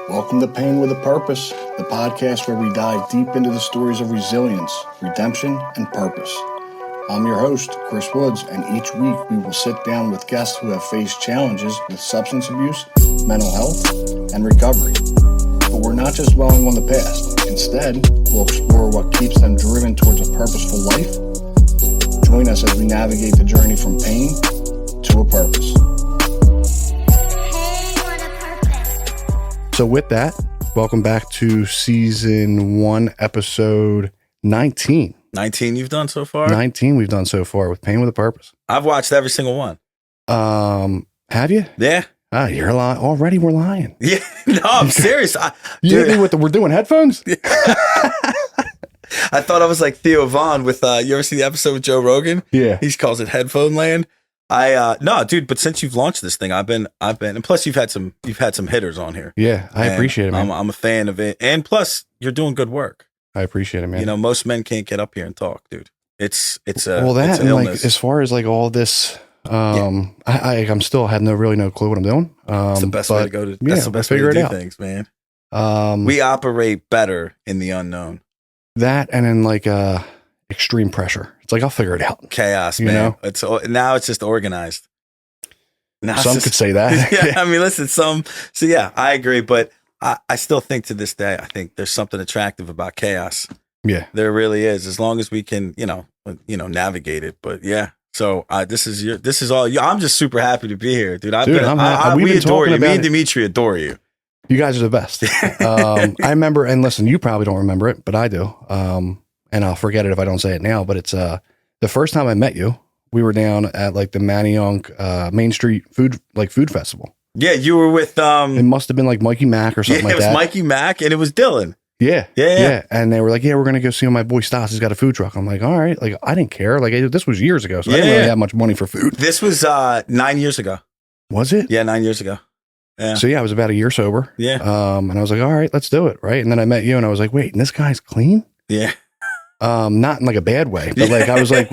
Welcome to Pain with a Purpose, the podcast where we dive deep into the stories of resilience, redemption, and purpose. I'm your host, Chris Woods, and each week we will sit down with guests who have faced challenges with substance abuse, mental health, and recovery. But we're not just dwelling on the past. Instead, we'll explore what keeps them driven towards a purposeful life. Join us as we navigate the journey from pain to a purpose. So with that, welcome back to season 1, episode 19. 19 you've done so far? 19 we've done so far with Pain with a Purpose. I've watched every single one. Have you? Yeah. Ah, you're lying. Already we're lying. Yeah. No, I'm serious. You hit me with the we're doing headphones? I thought I was like Theo Vaughn with, you ever see the episode with Joe Rogan? Yeah. He calls it Headphone Land. No, dude, but since you've launched this thing, I've been, and plus you've had some hitters on here. Yeah, I appreciate it, man. I'm a fan of it. And plus you're doing good work. I appreciate it, man. You know, most men can't get up here and talk, dude. It's a and illness. like as far as like all this, I'm still had no clue what I'm doing. It's the best way to go to. That's the best way to do things, man. We operate better in the unknown. That and in like extreme pressure. It's like I'll figure it out. Chaos, man. You know? Now it's just organized. Now some could say that. Yeah, I mean, listen, so yeah, I agree, but I still think to this day, I think there's something attractive about chaos. Yeah, there really is. As long as we can, navigate it. But yeah, so this is all you. I'm just super happy to be here, dude. We adore you. Me and Dimitri adore you. You guys are the best. I remember, and listen, you probably don't remember it, but I do. And I'll forget it if I don't say it now. But it's the first time I met you. We were down at like the Manayunk Main Street food festival. Yeah, you were with. It must have been like Mikey Mack or something like that. Yeah, it was Mikey Mack, and it was Dylan. Yeah. And they were like, "Yeah, we're gonna go see my boy Stas. He's got a food truck." I'm like, "All right." Like, I didn't care. Like, this was years ago, so I didn't really have much money for food. This was 9 years ago. Was it? Yeah, 9 years ago. Yeah. So yeah, I was about a year sober. Yeah. And I was like, "All right, let's do it." Right. And then I met you, and I was like, "Wait, and this guy's clean?" Yeah. Not in like a bad way, but like I was like,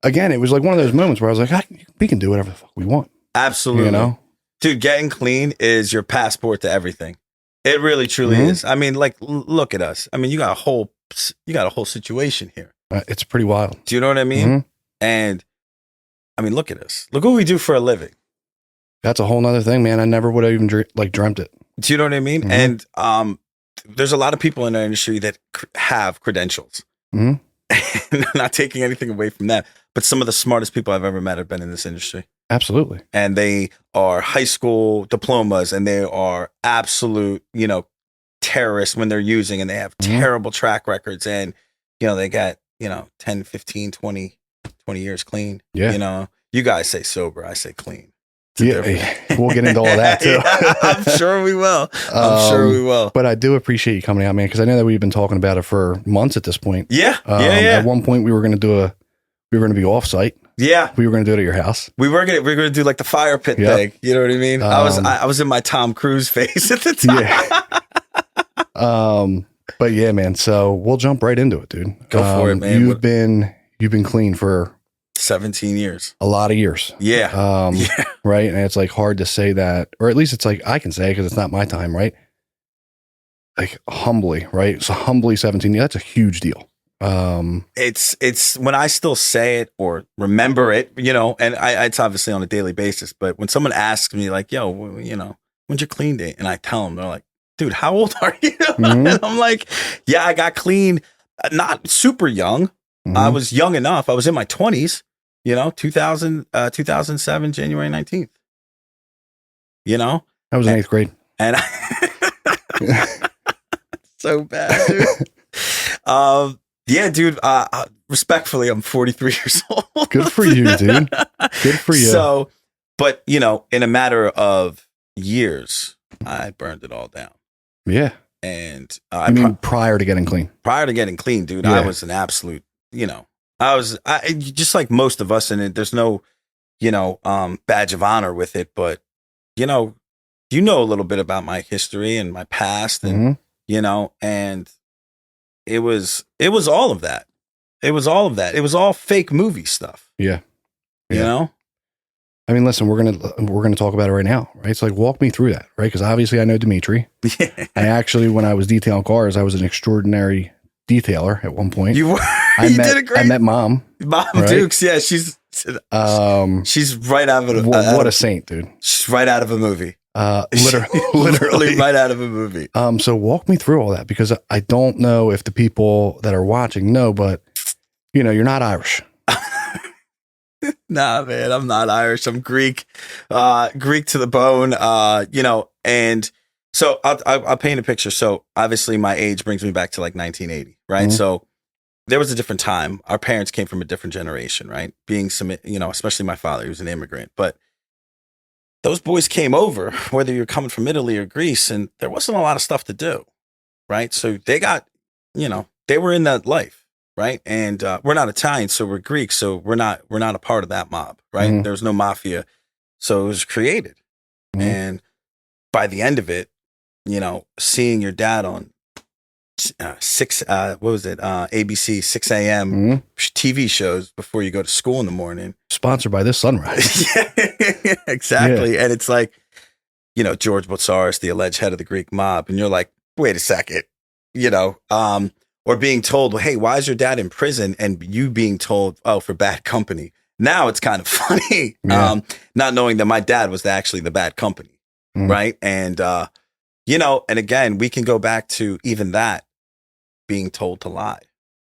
again, it was like one of those moments where I was like, we can do whatever the fuck we want. Absolutely. You know, dude, getting clean is your passport to everything. It really, truly is. I mean, like, look at us. I mean, you got a whole situation here. It's pretty wild. Do you know what I mean? Mm-hmm. And I mean, look at us. Look what we do for a living. That's a whole nother thing, man. I never would have even dreamt it. Do you know what I mean? Mm-hmm. And there's a lot of people in our industry that have credentials. Mm-hmm. Not taking anything away from that, but some of the smartest people I've ever met have been in this industry. Absolutely. And they are high school diplomas, and they are absolute, terrorists when they're using, and they have terrible track records, and, they got, 10, 15, 20 years clean. Yeah. You guys say sober, I say clean. Yeah, we'll get into all that too. I'm sure we will. But I do appreciate you coming out, man, because I know that we've been talking about it for months at this point. Yeah. At one point, we were going to be off site. Yeah, we were going to do it at your house. We were going to do like the fire pit thing. You know what I mean? I was in my Tom Cruise phase at the time. Yeah. But yeah, man. So we'll jump right into it, dude. Go for it, man. You've been clean for 17 years. A lot of years. Yeah. Right. And it's like hard to say that, or at least it's like I can say it because it's not my time, right? Like humbly, right? So humbly 17 years, that's a huge deal. It's when I still say it or remember it, and it's obviously on a daily basis, but when someone asks me like, yo, when's your clean date? And I tell them, they're like, dude, how old are you? Mm-hmm. And I'm like, yeah, I got clean, not super young. Mm-hmm. I was young enough. I was in my 20s, 2007, January 19th, I was in 8th grade. And so bad, dude. Yeah, dude, respectfully, I'm 43 years old. Good for you, dude. Good for you. So, but, in a matter of years, I burned it all down. Yeah. And I mean, prior to getting clean. Prior to getting clean, dude, yeah. I was an absolute, I just like most of us, and there's no, badge of honor with it, but, you know a little bit about my history and my past, and, and it was all of that. It was all of that. It was all fake movie stuff. Yeah. You know? I mean, listen, we're gonna talk about it right now, right? It's like, walk me through that, right? Because obviously I know Dimitri. I actually, when I was detailing cars, I was an extraordinary detailer at one point. You were. You did a great. I met Mom Mom right? Dukes. Yeah, she's right out of what a saint, dude. She's right out of a movie. Literally right out of a movie. So walk me through all that, because I don't know if the people that are watching know, but you're not Irish. Nah, man, I'm not Irish. I'm Greek, Greek to the bone. And so I'll paint a picture. So obviously, my age brings me back to like 1980, right? Mm-hmm. So there was a different time. Our parents came from a different generation, right? Being some, especially my father, he was an immigrant, but those boys came over, whether you're coming from Italy or Greece, and there wasn't a lot of stuff to do, right? So they got, they were in that life. Right. And we're not Italian, so we're Greek. So we're not a part of that mob. Right. Mm-hmm. There's no mafia. So it was created. Mm-hmm. And by the end of it, seeing your dad on ABC, 6 a.m. Mm-hmm. TV shows before you go to school in the morning. Sponsored by this sunrise. Yeah, exactly. Yeah. And it's like, George Botsaris, the alleged head of the Greek mob. And you're like, wait a second, or being told, well, hey, why is your dad in prison? And you being told, oh, for bad company. Now it's kind of funny, not knowing that my dad was actually the bad company, right? And, and again, we can go back to even that being told to lie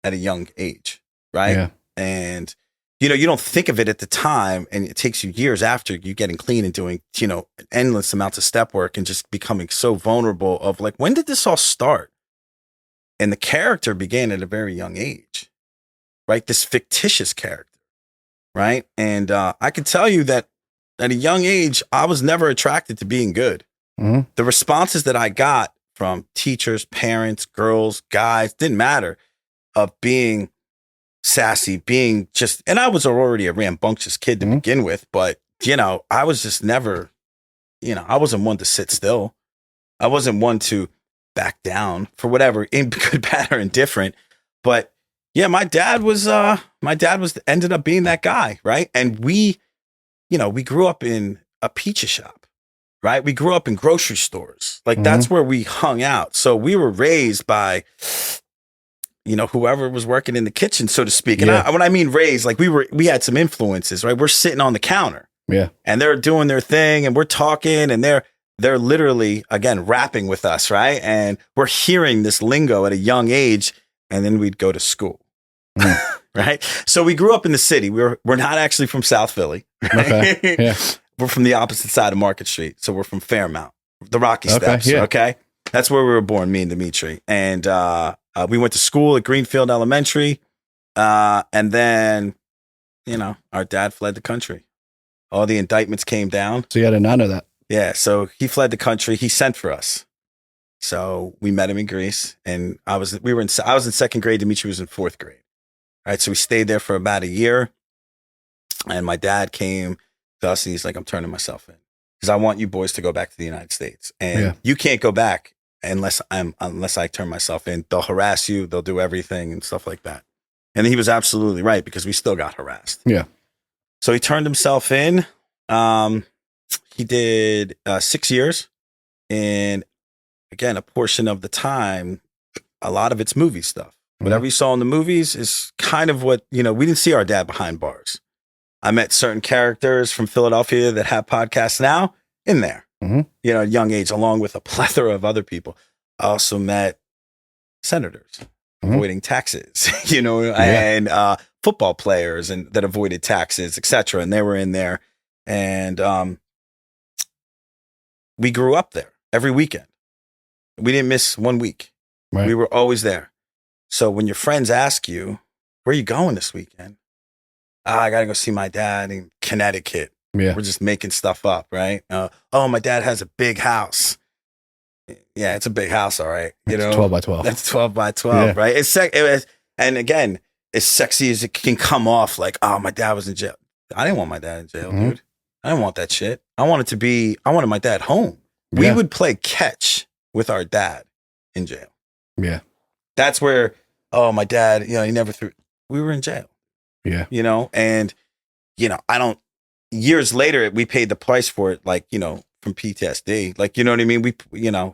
at a young age, right? Yeah. And, you don't think of it at the time, and it takes you years after you getting clean and doing, endless amounts of step work and just becoming so vulnerable of like, when did this all start? And the character began at a very young age, right? This fictitious character, right? And I can tell you that at a young age, I was never attracted to being good. Mm-hmm. The responses that I got from teachers, parents, girls, guys, didn't matter, of being sassy, being just, and I was already a rambunctious kid to begin with, but, I was just never, I wasn't one to sit still. I wasn't one to back down for whatever, in good, bad, or indifferent. But yeah, my dad ended up being that guy, right? And we grew up in a pizza shop, right? We grew up in grocery stores. Like that's where we hung out. So we were raised by, whoever was working in the kitchen, so to speak. And when I mean raised, like we had some influences, right? We're sitting on the counter, and they're doing their thing, and we're talking, and they're literally, again, rapping with us, right? And we're hearing this lingo at a young age, and then we'd go to school, right? So we grew up in the city. We're not actually from South Philly. Right? Okay. Yeah. We're from the opposite side of Market Street. So we're from Fairmount, the Rocky Steps, okay? That's where we were born, me and Dimitri. And we went to school at Greenfield Elementary, and then, our dad fled the country. All the indictments came down. So you had to not know that. Yeah, so he fled the country. He sent for us. So we met him in Greece, and I was in second grade. Dimitri was in fourth grade. All right, so we stayed there for about a year, and my dad came to us, and he's like, "I'm turning myself in because I want you boys to go back to the United States, and you can't go back unless I turn myself in. They'll harass you, they'll do everything and stuff like that." And he was absolutely right, because we still got harassed. Yeah. So he turned himself in. He did 6 years, and again, a portion of the time, a lot of it's movie stuff. Whatever you saw in the movies is kind of what, we didn't see our dad behind bars. I met certain characters from Philadelphia that have podcasts now in there, at a young age, along with a plethora of other people. I also met senators avoiding taxes, and football players and that avoided taxes, etc. And they were in there, and we grew up there every weekend. We didn't miss 1 week. Right. We were always there. So when your friends ask you, where are you going this weekend? I got to go see my dad in Connecticut. Yeah. We're just making stuff up, right? Oh, my dad has a big house. Yeah, it's a big house, all right. It's 12 by 12. That's 12 by 12, right? And again, as sexy as it can come off, like, oh, my dad was in jail. I didn't want my dad in jail, dude. I didn't want that shit. I wanted my dad home. We would play catch with our dad in jail. Yeah. That's where, oh, my dad, he never threw. We were in jail. Yeah. And, years later, we paid the price for it, like, from PTSD. Like, you know what I mean? We,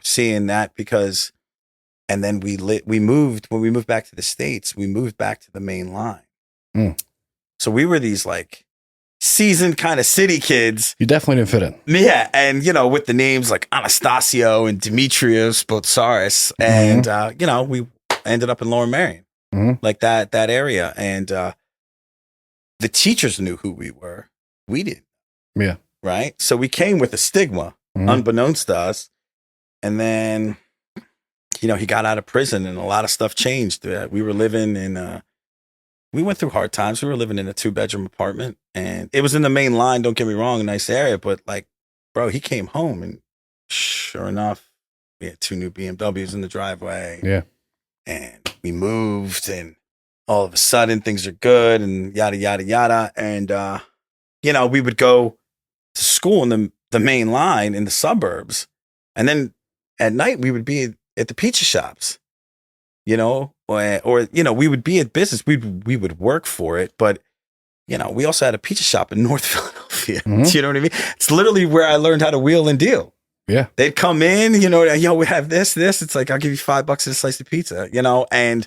seeing that because, and then when we moved back to the States, we moved back to the main line. Mm. So we were these like seasoned kind of city kids. You definitely didn't fit in. Yeah. And, with the names like Anastasio and Demetrius, Botsaris. And, we ended up in Lower Merion, like that area. And the teachers knew who we were. We didn't. Yeah. Right. So we came with a stigma, unbeknownst to us. And then, he got out of prison and a lot of stuff changed. We were living in, we went through hard times. We were living in a 2-bedroom apartment and it was in the main line. Don't get me wrong, a nice area, but like, bro, he came home and sure enough, we had 2 new BMWs in the driveway. Yeah. And we moved and all of a sudden things are good and yada, yada, yada. And, we would go to school in the main line in the suburbs. And then at night we would be at the pizza shops, or we would be at business. We would work for it. But, we also had a pizza shop in North Philadelphia. Do you know what I mean? It's literally where I learned how to wheel and deal. Yeah. They'd come in, we have this. It's like, I'll give you $5 and a slice of pizza, and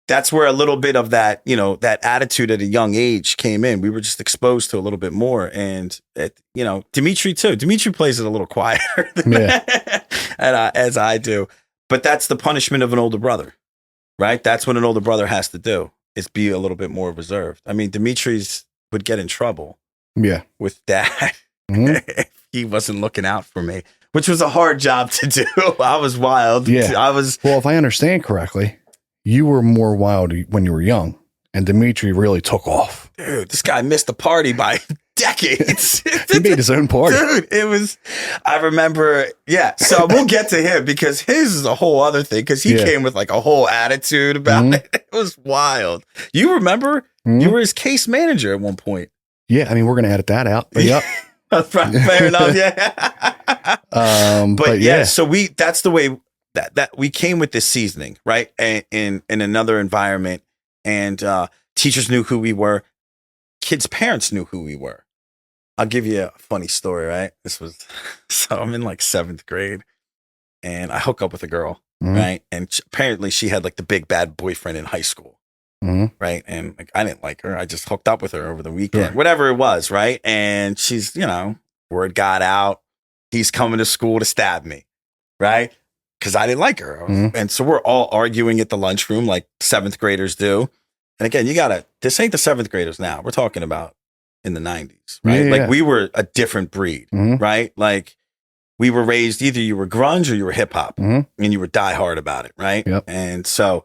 that's where a little bit of that, that attitude at a young age came in. We were just exposed to a little bit more. And, Dimitri too. Dimitri plays it a little quieter as I do. But that's the punishment of an older brother, right? That's what an older brother has to do, is be a little bit more reserved. I mean, Dimitri's would get in trouble with dad if he wasn't looking out for me, which was a hard job to do. I was wild. Yeah. Well, if I understand correctly, you were more wild when you were young, and Dimitri really took off. Dude, this guy missed the party by decades. He made his own party. Dude, I remember, so we'll get to him because his is a whole other thing because he came with like a whole attitude about it. It was wild. You remember? You were his case manager at one point. Yeah, I mean, we're going to edit that out. But yep. Fair enough, yeah. But so that's the way that we came with this seasoning, right? And in another environment, and teachers knew who we were. Kids' parents knew who we were. I'll give you a funny story, right? So I'm in like 7th grade and I hook up with a girl, right? And apparently she had like the big bad boyfriend in high school, right? And like, I didn't like her. I just hooked up with her over the weekend, whatever it was, right? And she's, word got out. He's coming to school to stab me, right? Because I didn't like her. And so we're all arguing at the lunchroom like 7th graders do. And again, this ain't the 7th graders now. We're talking about in the 90s, right? Yeah, like we were a different breed, right? Like we were raised, either you were grunge or you were hip hop and you were die hard about it, right? Yep. And so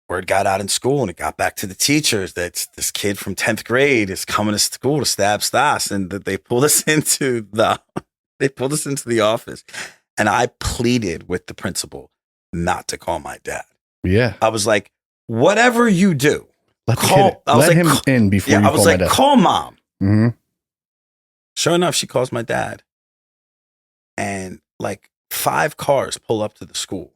word got out in school and it got back to the teachers that this kid from 10th grade is coming to school to stab Stas, and that they pulled us into the office. And I pleaded with the principal not to call my dad. Yeah. I was like, whatever you do, let him in before you call my dad. I was like, call mom. Sure enough, she calls my dad. And like 5 cars pull up to the school.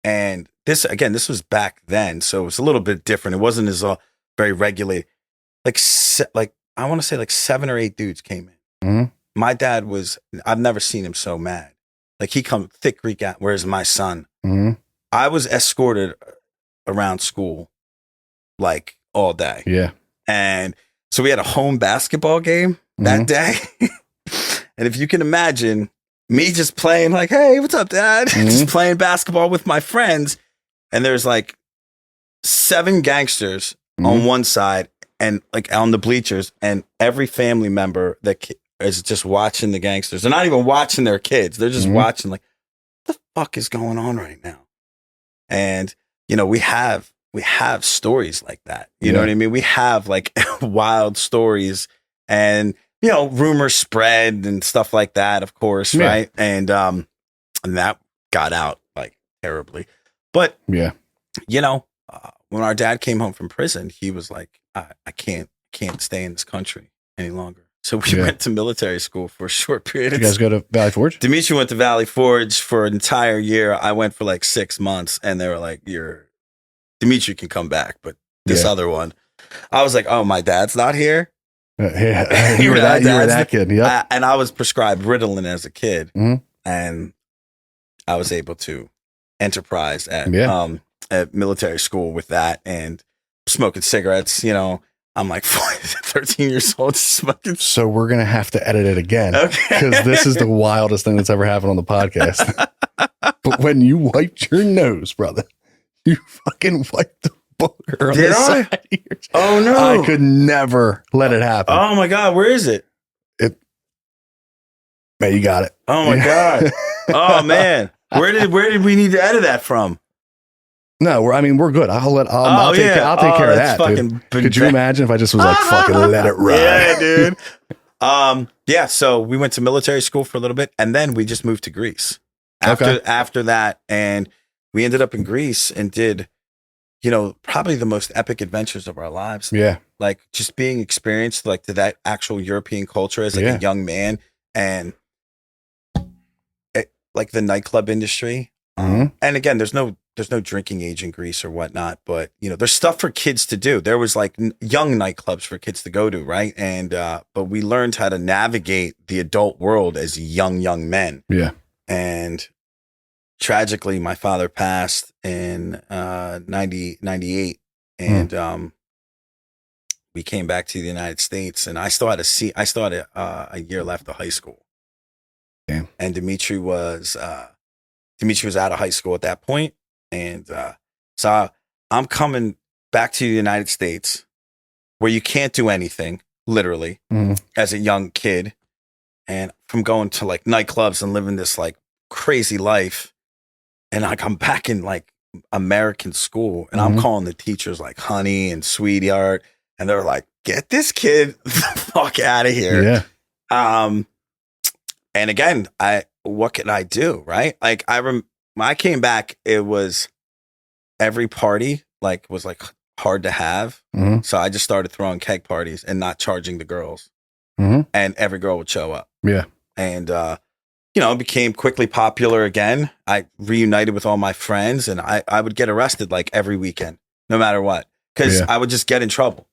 And this was back then. So it was a little bit different. It wasn't as very regulated. Like I want to say like 7 or 8 dudes came in. My dad I've never seen him so mad. Like he come thick Greek out, where's my son? I was escorted around school like all day. Yeah. And so we had a home basketball game that day. And if you can imagine me just playing like, hey, what's up, dad? Just playing basketball with my friends. And there's like 7 gangsters on one side and like on the bleachers, and every family member that is just watching the gangsters. They're not even watching their kids. They're just watching like, what the fuck is going on right now? And, we have stories like that. You know what I mean? We have like wild stories, and, rumors spread and stuff like that, of course. Yeah. Right. And that got out like terribly, but when our dad came home from prison, he was like, I can't stay in this country any longer. So we went to military school for a short period. You guys go to Valley Forge? Dimitri went to Valley Forge for an entire year. I went for like 6 months, and they were like, Dimitri can come back, but this other one, I was like, oh, my dad's not here. Yeah, you were that kid. Yeah. And I was prescribed Ritalin as a kid, Mhm. and I was able to enterprise at military school with that and smoking cigarettes. You know, I'm like 13 years old smoking. So we're gonna have to edit it again Okay. because this is the wildest thing that's ever happened on the podcast. But when you wiped your nose, brother, you fucking wiped the booger on Did the I? side of your... Oh no! I could never let it happen. Oh my god, where is it? Man, you got it. Oh my god! Oh man, where did we need to edit that from? No, we're good. I'll take care of that, dude. Could you imagine if I just was like, fucking let it ride? Yeah, dude. Yeah. So we went to military school for a little bit, and then we just moved to Greece after that, and we ended up in Greece and did, you know, probably the most epic adventures of our lives. Yeah. Like just being experienced like to that actual European culture as like a young man, and like the nightclub industry. And again, there's no drinking age in Greece or whatnot, but you know, there's stuff for kids to do. There was like young nightclubs for kids to go to. Right. And, but we learned how to navigate the adult world as young men. Yeah. And tragically, my father passed in, 98. And, we came back to the United States, and I still had a year left of high school. Damn. And Dimitri was out of high school at that point. And so I'm coming back to the United States where you can't do anything, literally, as a young kid. And from going to like nightclubs and living this like crazy life. And I come back in like American school, and I'm calling the teachers like honey and sweetheart. And they're like, get this kid the fuck out of here. Yeah. And again, what can I do? Right. Like when I came back, it was every party was hard to have. So I just started throwing keg parties and not charging the girls, and every girl would show up. Yeah. And, you know, it became quickly popular again. I reunited with all my friends, and I would get arrested like every weekend, no matter what, because I would just get in trouble.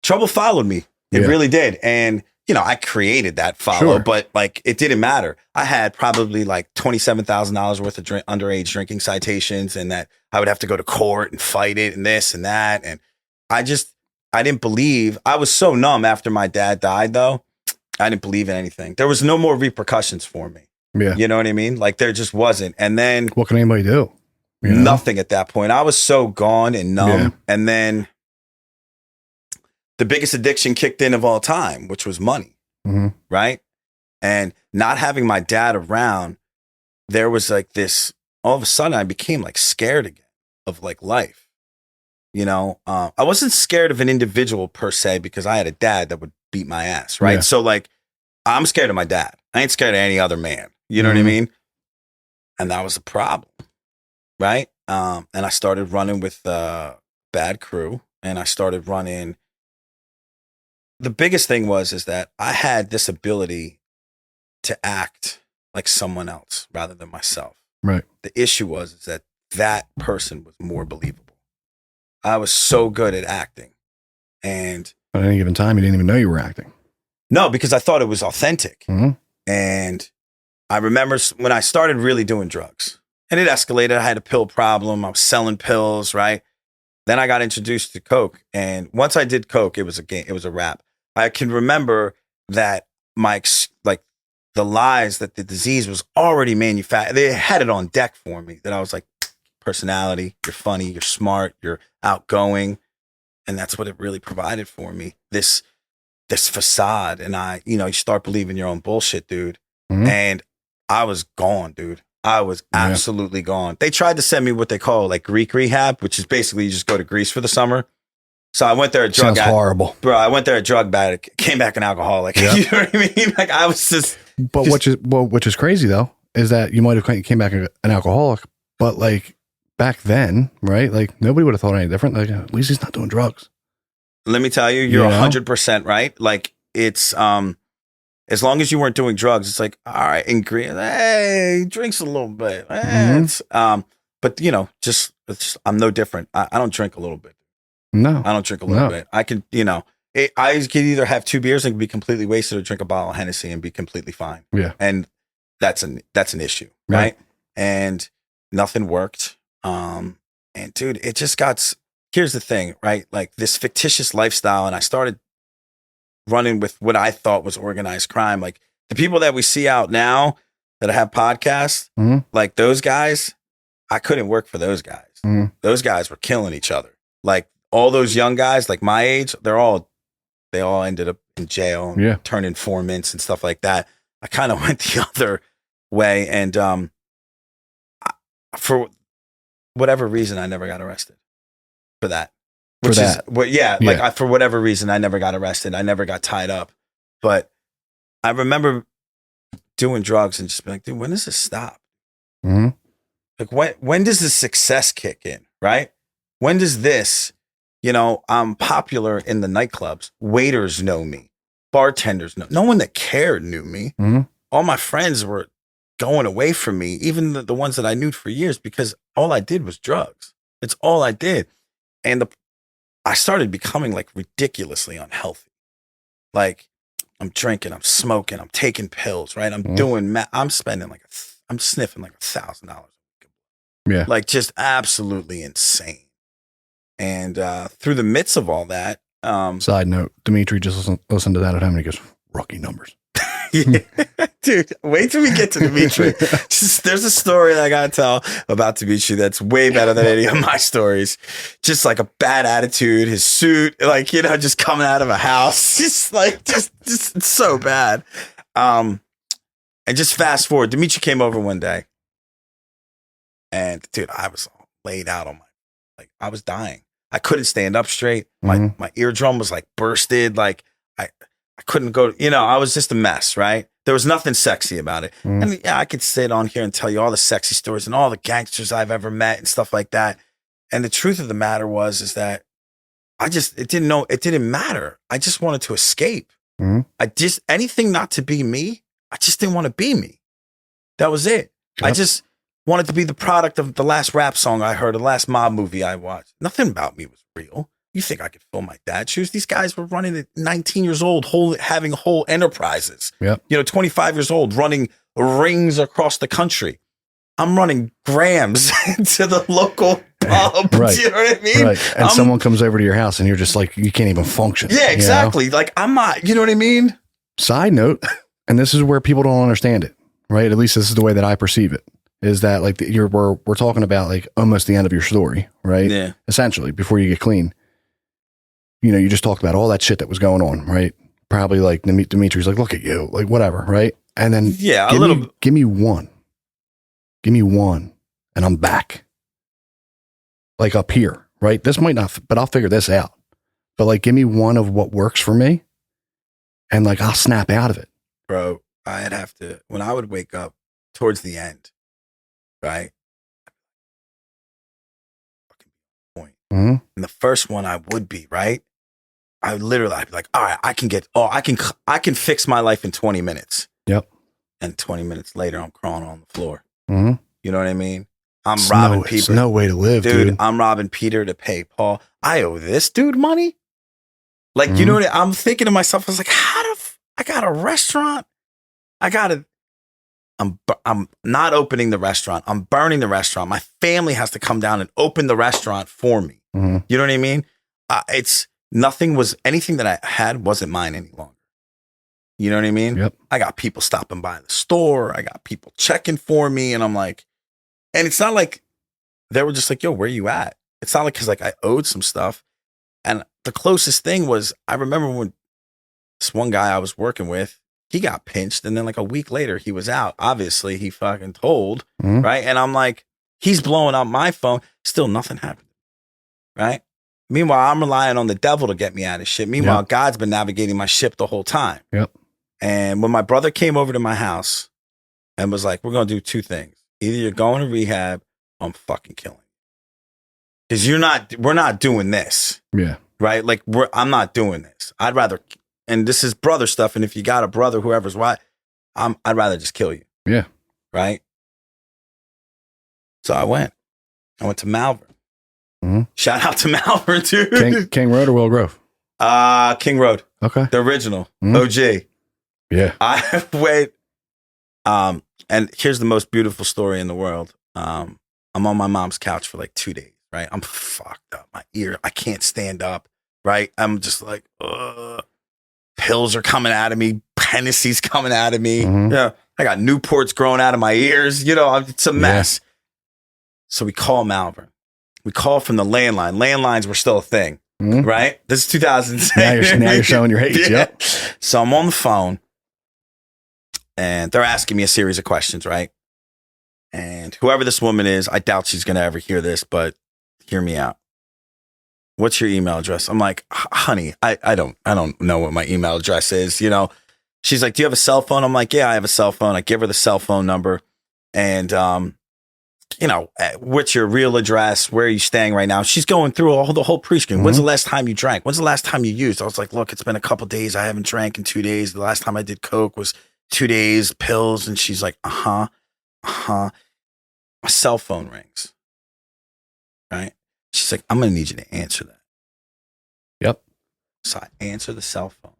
Trouble followed me. It really did. And, you know, I created that follow, but like it didn't matter. I had probably like $27,000 worth of underage drinking citations, and that I would have to go to court and fight it and this and that. And I didn't believe. I was so numb after my dad died, though. I didn't believe in anything. There was no more repercussions for me. Yeah. You know what I mean? Like there just wasn't. And then what can anybody do? You know? Nothing at that point. I was so gone and numb. Yeah. And then the biggest addiction kicked in of all time, which was money. Right. And not having my dad around, there was like this, all of a sudden I became like scared again of like life. You know, I wasn't scared of an individual per se, because I had a dad that would beat my ass. Right. Yeah. So like, I'm scared of my dad. I ain't scared of any other man. You know what I mean? And that was a problem. Right. And I started running with bad crew, and I started running. The biggest thing is that I had this ability to act like someone else rather than myself. Right. The issue is that person was more believable. I was so good at acting. And at any given time, you didn't even know you were acting. No, because I thought it was authentic. And I remember when I started really doing drugs, and it escalated. I had a pill problem. I was selling pills, right? Then I got introduced to coke. And once I did coke, it was a game. It was a wrap. I can remember that the lies that the disease was already manufactured. They had it on deck for me, that I was like, personality, you're funny, you're smart, you're outgoing. And that's what it really provided for me. This facade. And you start believing your own bullshit, dude. And I was gone, dude. I was absolutely gone. They tried to send me what they call like Greek rehab, which is basically you just go to Greece for the summer. So I went there a drug addict. Horrible. Bro, I went there a drug addict, came back an alcoholic. Yep. You know what I mean? Like I was just. But which is crazy though, is that you might have came back an alcoholic, but like back then, right? Like nobody would have thought any different. Like at least he's not doing drugs. Let me tell you, you're 100% right. Like it's as long as you weren't doing drugs, it's like, all right, ingredient, hey, drinks a little bit. But I'm no different. I don't drink a little bit. No, I don't drink a little bit. I can, I could either have 2 beers and be completely wasted, or drink a bottle of Hennessy and be completely fine. Yeah. And that's an issue, right? And nothing worked. And dude, it just got. Here's the thing, right? Like this fictitious lifestyle, and I started running with what I thought was organized crime. Like the people that we see out now that have podcasts, like those guys, I couldn't work for those guys. Those guys were killing each other. Like all those young guys, like my age, they all ended up in jail and turned informants and stuff like that. I kind of went the other way. And for whatever reason, I never got arrested for that. Like for whatever reason, I never got arrested. I never got tied up. But I remember doing drugs and just being like, dude, when does this stop? Like when does the success kick in, right? When does this, I'm popular in the nightclubs. Waiters know me. Bartenders know. No one that cared knew me. All my friends were going away from me, even the ones that I knew for years, because all I did was drugs. It's all I did. And I started becoming like ridiculously unhealthy. Like I'm drinking, I'm smoking, I'm taking pills, right? I'm doing, I'm spending I'm sniffing like $1,000. Yeah. Like just absolutely insane. And through the midst of all that. Side note, Dimitri just listened to that at home and he goes, rookie numbers. Yeah. Dude, wait till we get to Dimitri. There's a story that I gotta tell about Dimitri that's way better than any of my stories. Just like a bad attitude, his suit, like, just coming out of a house. Just it's so bad. And just fast forward, Dimitri came over one day. And dude, I was laid out on I was dying. I couldn't stand up straight. My eardrum was like bursted. Like I couldn't go, I was just a mess, right? There was nothing sexy about it. And I could sit on here and tell you all the sexy stories and all the gangsters I've ever met and stuff like that. And the truth of the matter is that it didn't matter. I just wanted to escape. Anything not to be me, I just didn't want to be me. That was it. Yep. I just wanted to be the product of the last rap song I heard, the last mob movie I watched. Nothing about me was real. You think I could fill my dad's shoes? These guys were running at 19 years old, having whole enterprises. Yep. 25 years old, running rings across the country. I'm running grams to the local pub. Right. Do you know what I mean? Right. And someone comes over to your house and you're just like, you can't even function. Yeah, exactly. Like I'm not, you know what I mean? Side note, and this is where people don't understand it, right? At least this is the way that I perceive it. Is that like we're talking about like almost the end of your story, right? Yeah. Essentially, before you get clean. You just talked about all that shit that was going on, right? Probably like Dimitri's like, look at you, like whatever, right? And then give me one, and I'm back. Like up here, right? This might not, but I'll figure this out. But like, give me one of what works for me, and like I'll snap out of it, bro. I'd have to when I would wake up towards the end. Right. Point. And the first one I would be, right? I'd be like, all right, I can fix my life in 20 minutes. Yep. And 20 minutes later, I'm crawling on the floor. You know what I mean? I'm it's robbing Peter. It's no way to live, dude. I'm robbing Peter to pay Paul. I owe this dude money. Like, you know what I'm thinking to myself? I was like, I got a restaurant. I'm not opening the restaurant. I'm burning the restaurant. My family has to come down and open the restaurant for me. You know what I mean? Anything that I had wasn't mine any longer. You know what I mean? Yep. I got people stopping by the store. I got people checking for me. And I'm like, and it's not like they were just like, yo, where you at? It's not like, cause like I owed some stuff. And the closest thing was, I remember when this one guy I was working with, he got pinched, and then like a week later, he was out. Obviously, he fucking told, right? And I'm like, he's blowing up my phone. Still nothing happened, right? Meanwhile, I'm relying on the devil to get me out of shit. Meanwhile, God's been navigating my ship the whole time. Yep. And when my brother came over to my house and was like, we're going to do two things. Either you're going to rehab, or I'm fucking killing you. Because we're not doing this. Yeah. Right? Like, I'm not doing this. I'd rather... And this is brother stuff. And if you got a brother, whoever's what, I'd rather just kill you. Yeah. Right. So I went to Malvern. Shout out to Malvern, dude. King Road or Willow Grove? King Road. Okay. The original. Mhm. OG. Yeah. I wait. And here's the most beautiful story in the world. I'm on my mom's couch for like 2 days, right? I'm fucked up. My ear, I can't stand up, right? I'm just like, ugh. Pills are coming out of me. Hennessy's coming out of me. Mhm. Yeah. I got Newports growing out of my ears. You know, it's a mess. So we call Malvern. We call from the landline. Landlines were still a thing, Mhm. right? This is 2006. Now you're showing your age. Yeah. Yep. So I'm on the phone and they're asking me a series of questions, right? And whoever this woman is, I doubt she's going to ever hear this, but hear me out. What's your email address? I'm like, honey, I don't know what my email address is. You know, she's like, do you have a cell phone? I'm like, yeah, I have a cell phone. I give her the cell phone number and, you know, what's your real address? Where are you staying right now? She's going through the whole pre-screen. When's the last time you drank? When's the last time you used? I was like, look, it's been a couple days. I haven't drank in 2 days. The last time I did Coke was 2 days, pills. And she's like, my cell phone rings. Right? She's like, I'm going to need you to answer that. Yep. So I answer the cell phone.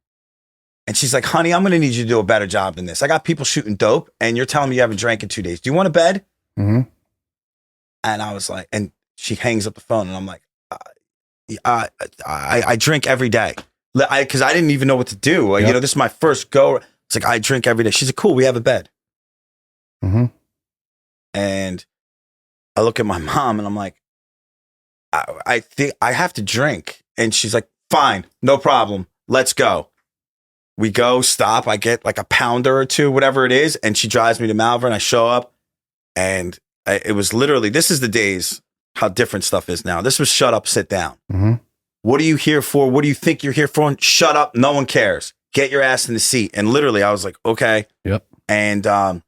And she's like, honey, I'm going to need you to do a better job than this. I got people shooting dope and you're telling me you haven't drank in 2 days. Do you want a bed? Mm-hmm. And I was like, and she hangs up the phone and I'm like, I drink every day. Because I didn't even know what to do. Yep. You know, this is my first go. It's like, I drink every day. She's like, cool, we have a bed. Mm-hmm. And I look at my mom and I'm like, I think I have to drink. And she's like, fine, no problem. Let's go. We go, stop. I get like a pounder or two, whatever it is. And she drives me to Malvern. I show up and it was literally, this is the days, how different stuff is now. This was shut up, sit down. Mm-hmm. What are you here for? What do you think you're here for? Shut up. No one cares. Get your ass in the seat. And literally I was like, okay. Yep. And I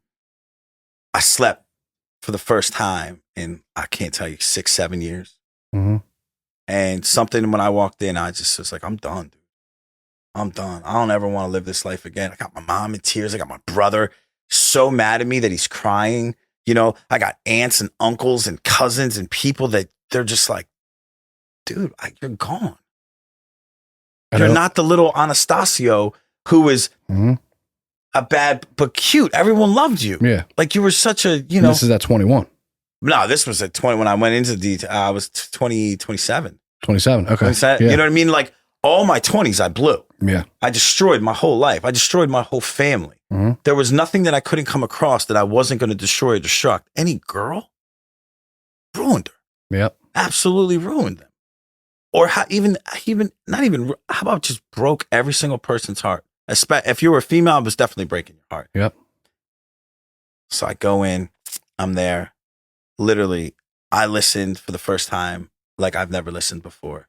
slept for the first time in, I can't tell you, 6-7 years. Mm-hmm. And something when I walked in, I just was like, I'm done, dude. I'm done. I don't ever want to live this life again. I got my mom in tears. I got my brother so mad at me that he's crying. You know, I got aunts and uncles and cousins and people that they're just like, dude, you're gone. You're not the little Anastasio who was a bad, but cute. Everyone loved you. Yeah. Like you were such a, you And know. this is at 21. No, this was at 20. When I went into the, I was 27. 27. Okay. 27. Yeah. You know what I mean? Like all my 20s, I blew. Yeah. I destroyed my whole life. I destroyed my whole family. Mm-hmm. There was nothing that I couldn't come across that I wasn't going to destroy or destruct. Any girl ruined her. Yep. Absolutely ruined them. Or how not even, how about just broke every single person's heart? If you were a female, it was definitely breaking your heart. Yep. So I go in, I'm there. Literally, I listened for the first time like I've never listened before.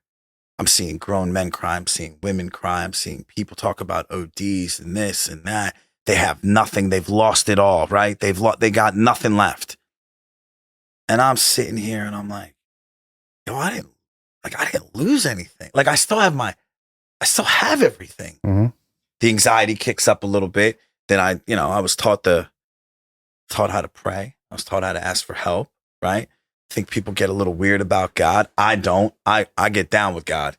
I'm seeing grown men cry, I'm seeing women cry, I'm seeing people talk about ODs and this and that. They have nothing. They've lost it all, right? They got nothing left. And I'm sitting here and I'm like, yo, I didn't lose anything. Like I still have everything. Mm-hmm. The anxiety kicks up a little bit. Then I was taught how to pray. I was taught how to ask for help, right? I think people get a little weird about God. I don't. I get down with God.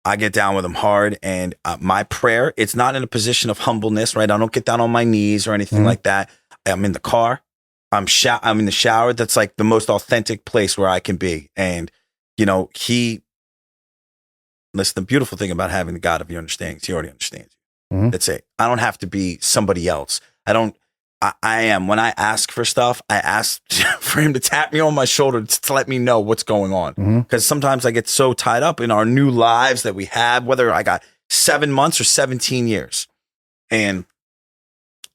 I get down with him hard. And my prayer, it's not in a position of humbleness, right? I don't get down on my knees or anything like that. I'm in the car. I'm in the shower. That's like the most authentic place where I can be. And, you know, listen, the beautiful thing about having the God of your understanding is he already understands you. Mm-hmm. That's it. I don't have to be somebody else. I am. When I ask for stuff, I ask for him to tap me on my shoulder to let me know what's going on. Because sometimes I get so tied up in our new lives that we have, whether I got 7 months or 17 years. And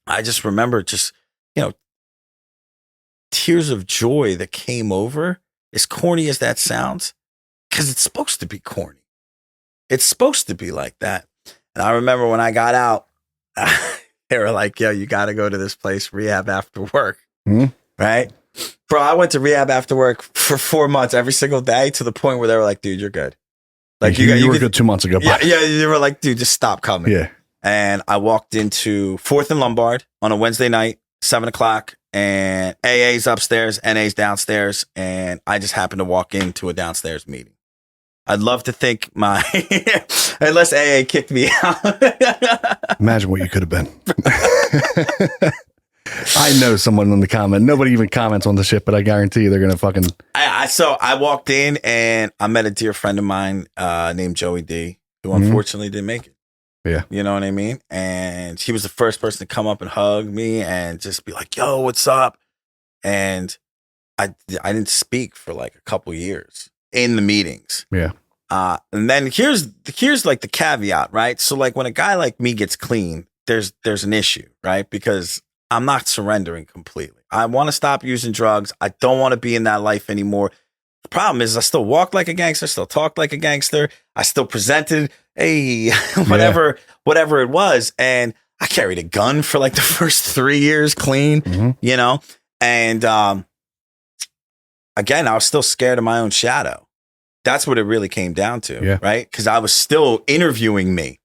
I just remember tears of joy that came over, as corny as that sounds, because it's supposed to be corny. It's supposed to be like that. And I remember when I got out, they were like, yo, you got to go to this place, rehab after work. Right? Bro, I went to rehab after work for 4 months every single day to the point where they were like, dude, you're good. Like you were good 2 months ago. Yeah, they were like, dude, just stop coming. Yeah. And I walked into 4th and Lombard on a Wednesday night, 7:00, and AA's upstairs, NA's downstairs. And I just happened to walk into a downstairs meeting. I'd love to think my, unless AA kicked me out. Imagine what you could have been. I know someone in the comment. Nobody even comments on the shit, but I guarantee you they're gonna fucking. So I walked in and I met a dear friend of mine named Joey D, who unfortunately didn't make it. Yeah, you know what I mean. And he was the first person to come up and hug me and just be like, "Yo, what's up?" And I didn't speak for like a couple years in the meetings. Yeah. And then here's like the caveat, right? So like when a guy like me gets clean, there's an issue, right? Because I'm not surrendering completely. I want to stop using drugs. I don't want to be in that life anymore. The problem is I still walk like a gangster, still talk like a gangster. I still presented, hey, whatever it was. And I carried a gun for like the first 3 years clean, you know? And again, I was still scared of my own shadow. That's what it really came down to, right? Because I was still interviewing me.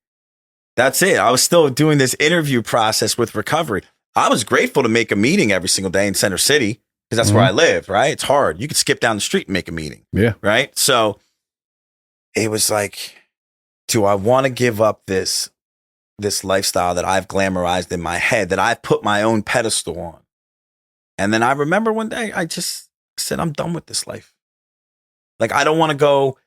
That's it. I was still doing this interview process with recovery. I was grateful to make a meeting every single day in Center City because that's where I lived, right? It's hard. You could skip down the street and make a meeting. Yeah. Right. So it was like, do I want to give up this lifestyle that I've glamorized in my head, that I've put my own pedestal on? And then I remember one day I just said, I'm done with this life. Like, I don't want to go.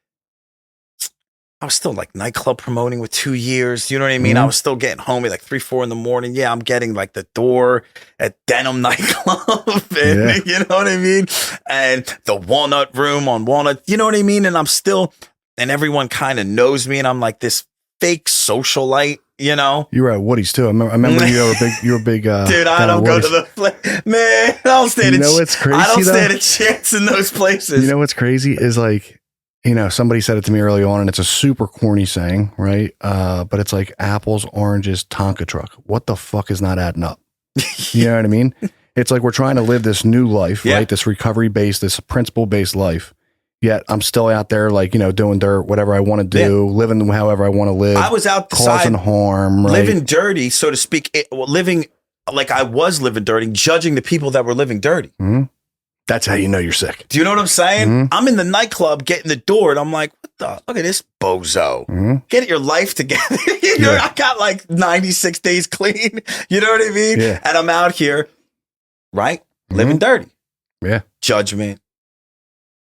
I was still like nightclub promoting with 2 years. You know what I mean? I was still getting home at like 3, 4 in the morning. Yeah, I'm getting like the door at Denim nightclub. And, you know what I mean? And the Walnut Room on Walnut. You know what I mean? And I'm still, and everyone kind of knows me. And I'm like this fake socialite, you know? You were at Woody's too. I remember you were a big dude, I don't go to the man. I don't stand you know what's crazy, I don't stand a chance in those places. You know what's crazy is like, you know, somebody said it to me early on, and it's a super corny saying, right? But it's like apples, oranges, Tonka truck. What the fuck is not adding up? You know what I mean? It's like we're trying to live this new life, right? This recovery-based, this principle-based life. Yet I'm still out there, like, you know, doing dirt, whatever I want to do, living however I want to live. I was out the causing side, harm, right? living dirty, so to speak. Living like I was living dirty, judging the people that were living dirty. That's how you know you're sick. Do you know what I'm saying? I'm in the nightclub getting the door, and I'm like, what the? Look at this bozo. Get your life together. You know, I got like 96 days clean. You know what I mean? Yeah. And I'm out here, right? Living dirty. Yeah. Judgment.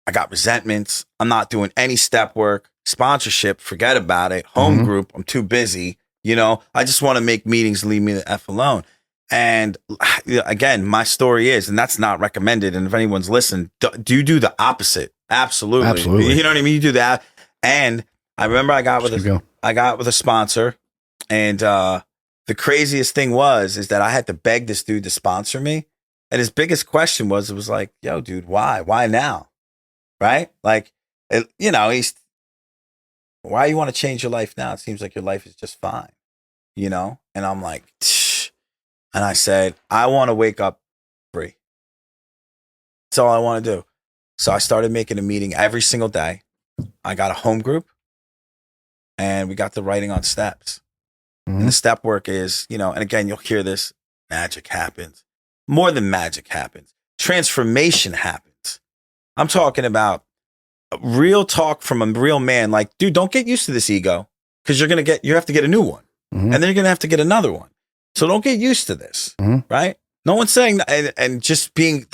I got resentments. I'm not doing any step work. Sponsorship, forget about it. Home group, I'm too busy. You know, I just want to make meetings, leave me the F alone. And again, my story is, and that's not recommended. And if anyone's listened, do you do the opposite? Absolutely. You know what I mean? You do that. And I remember I got with a sponsor, and the craziest thing is that I had to beg this dude to sponsor me. And his biggest question was like, yo, dude, why now? Right? Like, you know, why you want to change your life now? It seems like your life is just fine, you know? And I'm like, and I said, I want to wake up free. That's all I want to do. So I started making a meeting every single day. I got a home group, and we got the writing on steps. And the step work is, you know, and again, you'll hear this, magic happens. More than magic happens. Transformation happens. I'm talking about real talk from a real man. Like, dude, don't get used to this ego, because you have to get a new one. And then you're going to have to get another one. So don't get used to this, right? No one's saying that, and just being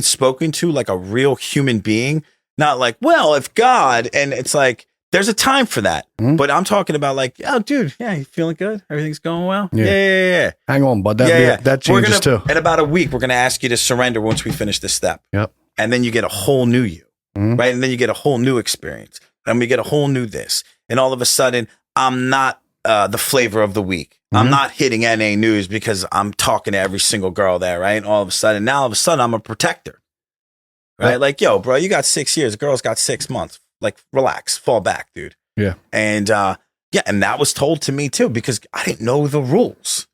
spoken to like a real human being, not like, well, if God, and it's like, there's a time for that. But I'm talking about like, oh, dude, yeah, you feeling good? Everything's going well? Yeah. Hang on, bud. That changes too. In about a week, we're going to ask you to surrender once we finish this step. Yep. And then you get a whole new you, right? And then you get a whole new experience. And we get a whole new this. And all of a sudden, I'm not the flavor of the week. I'm not hitting NA News because I'm talking to every single girl there, right? And all of a sudden, I'm a protector, right? Like, yo, bro, you got 6 years. The girl's got 6 months. Like, relax, fall back, dude. Yeah. And and that was told to me too, because I didn't know the rules.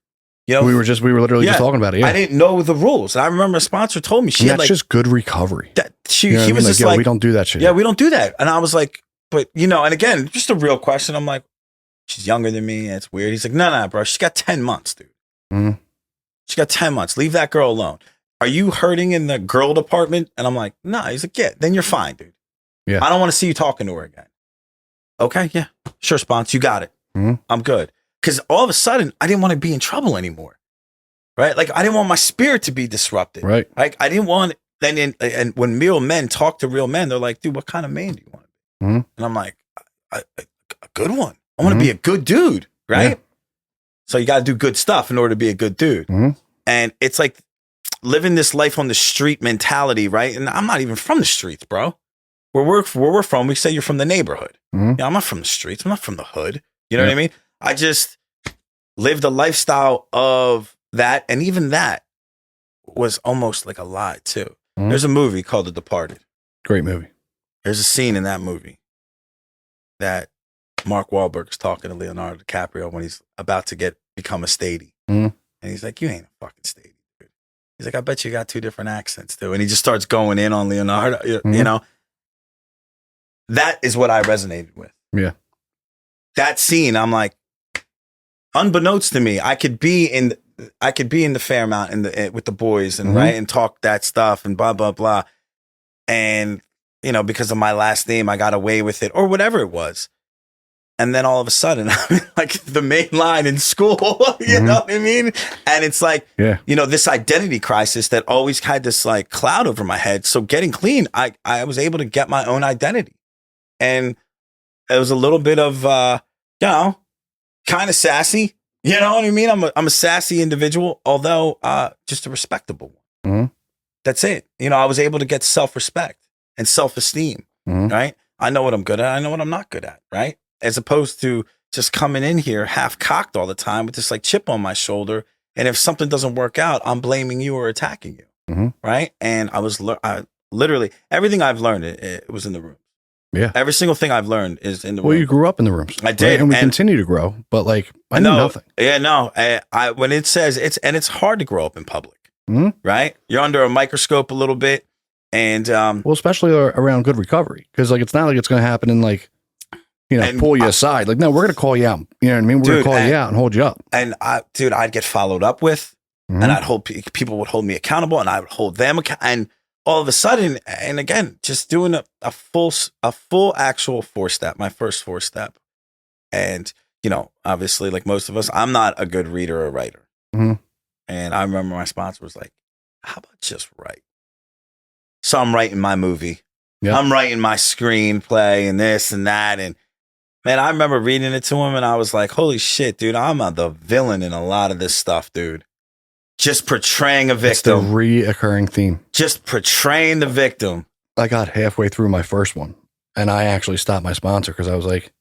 You know, we were literally just talking about it. Yeah. I didn't know the rules. And I remember a sponsor told me that's just good recovery. He was just like, we don't do that shit. Yeah, we don't do that. And I was like, but you know, and again, just a real question. I'm like, she's younger than me. It's weird. He's like, no, bro. She's got 10 months, dude. She's got 10 months. Leave that girl alone. Are you hurting in the girl department? And I'm like, no. He's like, yeah, then you're fine, dude. Yeah. I don't want to see you talking to her again. okay, yeah, sure, sponsor, you got it. I'm good. Because all of a sudden, I didn't want to be in trouble anymore, right? Like, I didn't want my spirit to be disrupted. Right. Like, I didn't want, and when real men talk to real men, they're like, dude, what kind of man do you want to be? And I'm like, a good one. I want to be a good dude, right? Yeah. So you got to do good stuff in order to be a good dude. And it's like living this life on the street mentality, right? And I'm not even from the streets, bro. Where we're from, we say you're from the neighborhood. I'm not from the streets. I'm not from the hood. You know what I mean? I just lived a lifestyle of that. And even that was almost like a lie too. There's a movie called The Departed. Great movie. There's a scene in that movie that Mark Wahlberg is talking to Leonardo DiCaprio when he's about to become a statey. And he's like, you ain't a fucking statey, dude. He's like, I bet you got 2 different accents too. And he just starts going in on Leonardo, you know? That is what I resonated with. Yeah. That scene, I'm like, unbeknownst to me, I could be in the Fairmount with the boys and right and talk that stuff and blah blah blah, and you know, because of my last name, I got away with it or whatever it was, and then all of a sudden, I'm in like the main line in school, you know what I mean? And it's like, you know, this identity crisis that always had this like cloud over my head. So getting clean, I was able to get my own identity, and it was a little bit of you know, kind of sassy. You know what I mean? I'm a sassy individual, although just a respectable one. That's it. You know, I was able to get self-respect and self-esteem, right? I know what I'm good at. I know what I'm not good at, right? As opposed to just coming in here half-cocked all the time with this like chip on my shoulder. And if something doesn't work out, I'm blaming you or attacking you, right? And I literally, everything I've learned, it was in the room. Yeah. Every single thing I've learned is in the room. Well, you grew up in the rooms. I did. Right? And we continue to grow, but like, I knew nothing. Yeah, no. When it says it's hard to grow up in public, right? You're under a microscope a little bit. And, well, especially around good recovery. Cause like, it's not like it's going to happen in like, you know, pull you aside. Like, no, we're going to call you out. You know what I mean? We're going to call you out and hold you up. And I'd get followed up with, and I'd hold, people would hold me accountable and I would hold them accountable. And all of a sudden, and again, just doing a full actual 4-step, my first 4-step. And, you know, obviously, like most of us, I'm not a good reader or writer. And I remember my sponsor was like, how about just write? So I'm writing my movie. Yep. I'm writing my screenplay and this and that. And man, I remember reading it to him and I was like, holy shit, dude, I'm the villain in a lot of this stuff, dude. Just portraying a victim. It's the reoccurring theme. Just portraying the victim. I got halfway through my first one and I actually stopped my sponsor because I was like,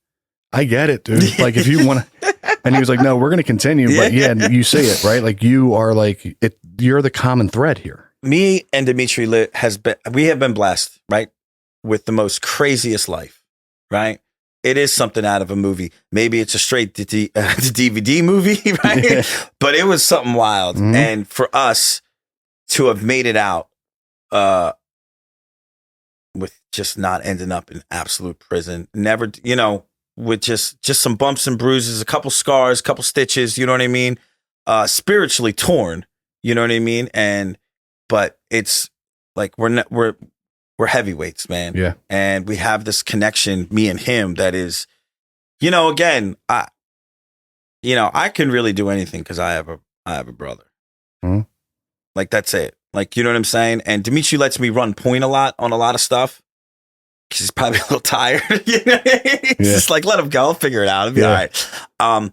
I get it, dude. Like if you want to, and he was like, no, we're going to continue. But yeah, you say it, right? Like you are like, you're the common thread here. Me and Dimitri we have been blessed, right? With the most craziest life, right? It is something out of a movie. Maybe it's a straight DVD movie, right? Yeah. But it was something wild. And for us to have made it out with just not ending up in absolute prison, never, you know, with just some bumps and bruises, a couple scars, a couple stitches, you know what I mean? Spiritually torn, you know what I mean? But it's like we're heavyweights, man. Yeah. And we have this connection, me and him, that is, you know, again, I can really do anything because I have a brother. Like that's it. Like, you know what I'm saying? And Dimitri lets me run point a lot on a lot of stuff because he's probably a little tired. You know? He's just like, let him go. I'll figure it out. It'll be all right.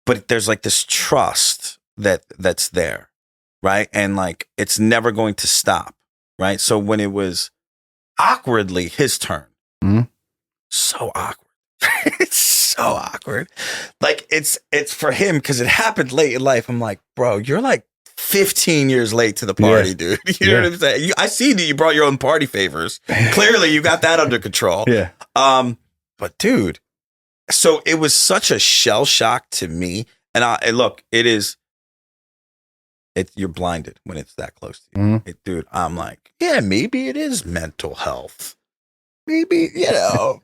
But there's like this trust that's there, right? And like, it's never going to stop. Right. So when it was awkwardly his turn, so awkward. It's so awkward. Like it's for him because it happened late in life. I'm like, bro, you're like 15 years late to the party, dude. You know what I'm saying? I see that you brought your own party favors. Clearly you got that under control. Yeah. But dude, so it was such a shell shock to me. And look, you're blinded when it's that close to you. Dude, I'm like, yeah, maybe it is mental health. Maybe, you know,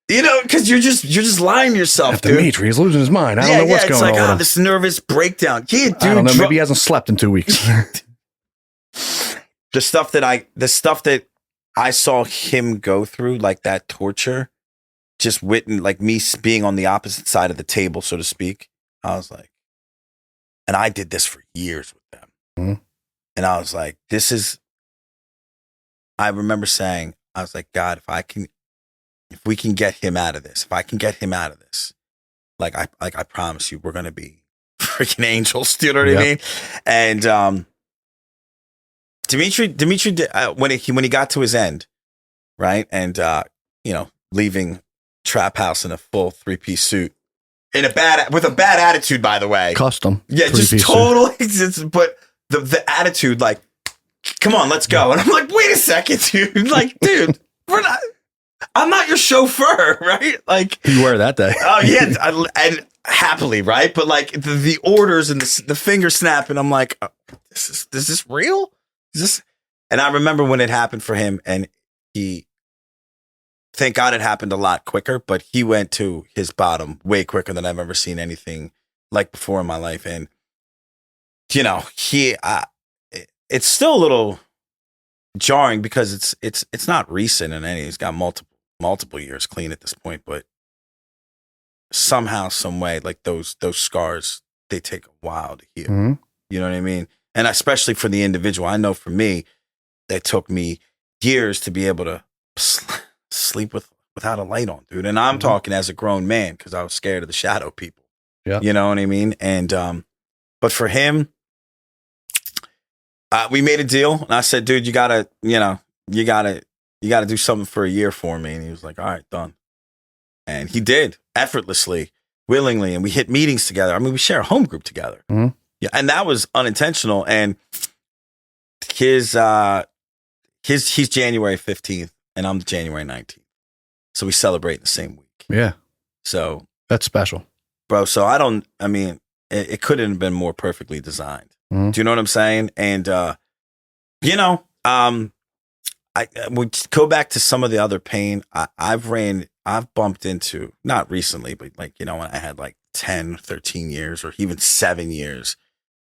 because you're just lying to yourself, dude. Dimitri, he's losing his mind. I don't know what's going on. It's like, this nervous breakdown. Yeah, dude. I don't know. Maybe he hasn't slept in 2 weeks. The stuff that I saw him go through, like that torture, just like me being on the opposite side of the table, so to speak. I was like, and I did this for years with them. Mm-hmm. And I was like, I remember saying, I was like, God, if we can get him out of this, if I can get him out of this, I promise you, we're going to be freaking angels. Do you know what I mean? And, Dimitri, when he got to his end, right? And, leaving Trap House in a full 3-piece suit with a bad attitude, by the way. Custom. Yeah, just totally. But the attitude, like, come on, let's go. And I'm like, wait a second, dude. Like, dude, I'm not your chauffeur, right? Like, you were that day. Oh yeah, and happily, right? But like the orders and the finger snapping, I'm like, is this real? Is this? And I remember when it happened for him, and thank God it happened a lot quicker, but he went to his bottom way quicker than I've ever seen anything like before in my life. And it's still a little jarring because it's not recent and he's got multiple years clean at this point, but somehow, some way, like those scars, they take a while to heal. Mm-hmm. You know what I mean? And especially for the individual, I know for me, it took me years to be able to sleep without a light on, dude. And I'm talking as a grown man because I was scared of the shadow people. Yeah, you know what I mean. And but for him, we made a deal, and I said, dude, you gotta do something for a year for me. And he was like, all right, done. And he did effortlessly, willingly. And we hit meetings together. I mean, we share a home group together. Mm-hmm. Yeah. And that was unintentional. And he's January 15th and I'm January 19th. So we celebrate the same week. Yeah. So that's special, bro. So it couldn't have been more perfectly designed. Mm-hmm. Do you know what I'm saying? And, I would go back to some of the other pain I've bumped into, not recently, but like, when I had like 10, 13 years or even 7 years,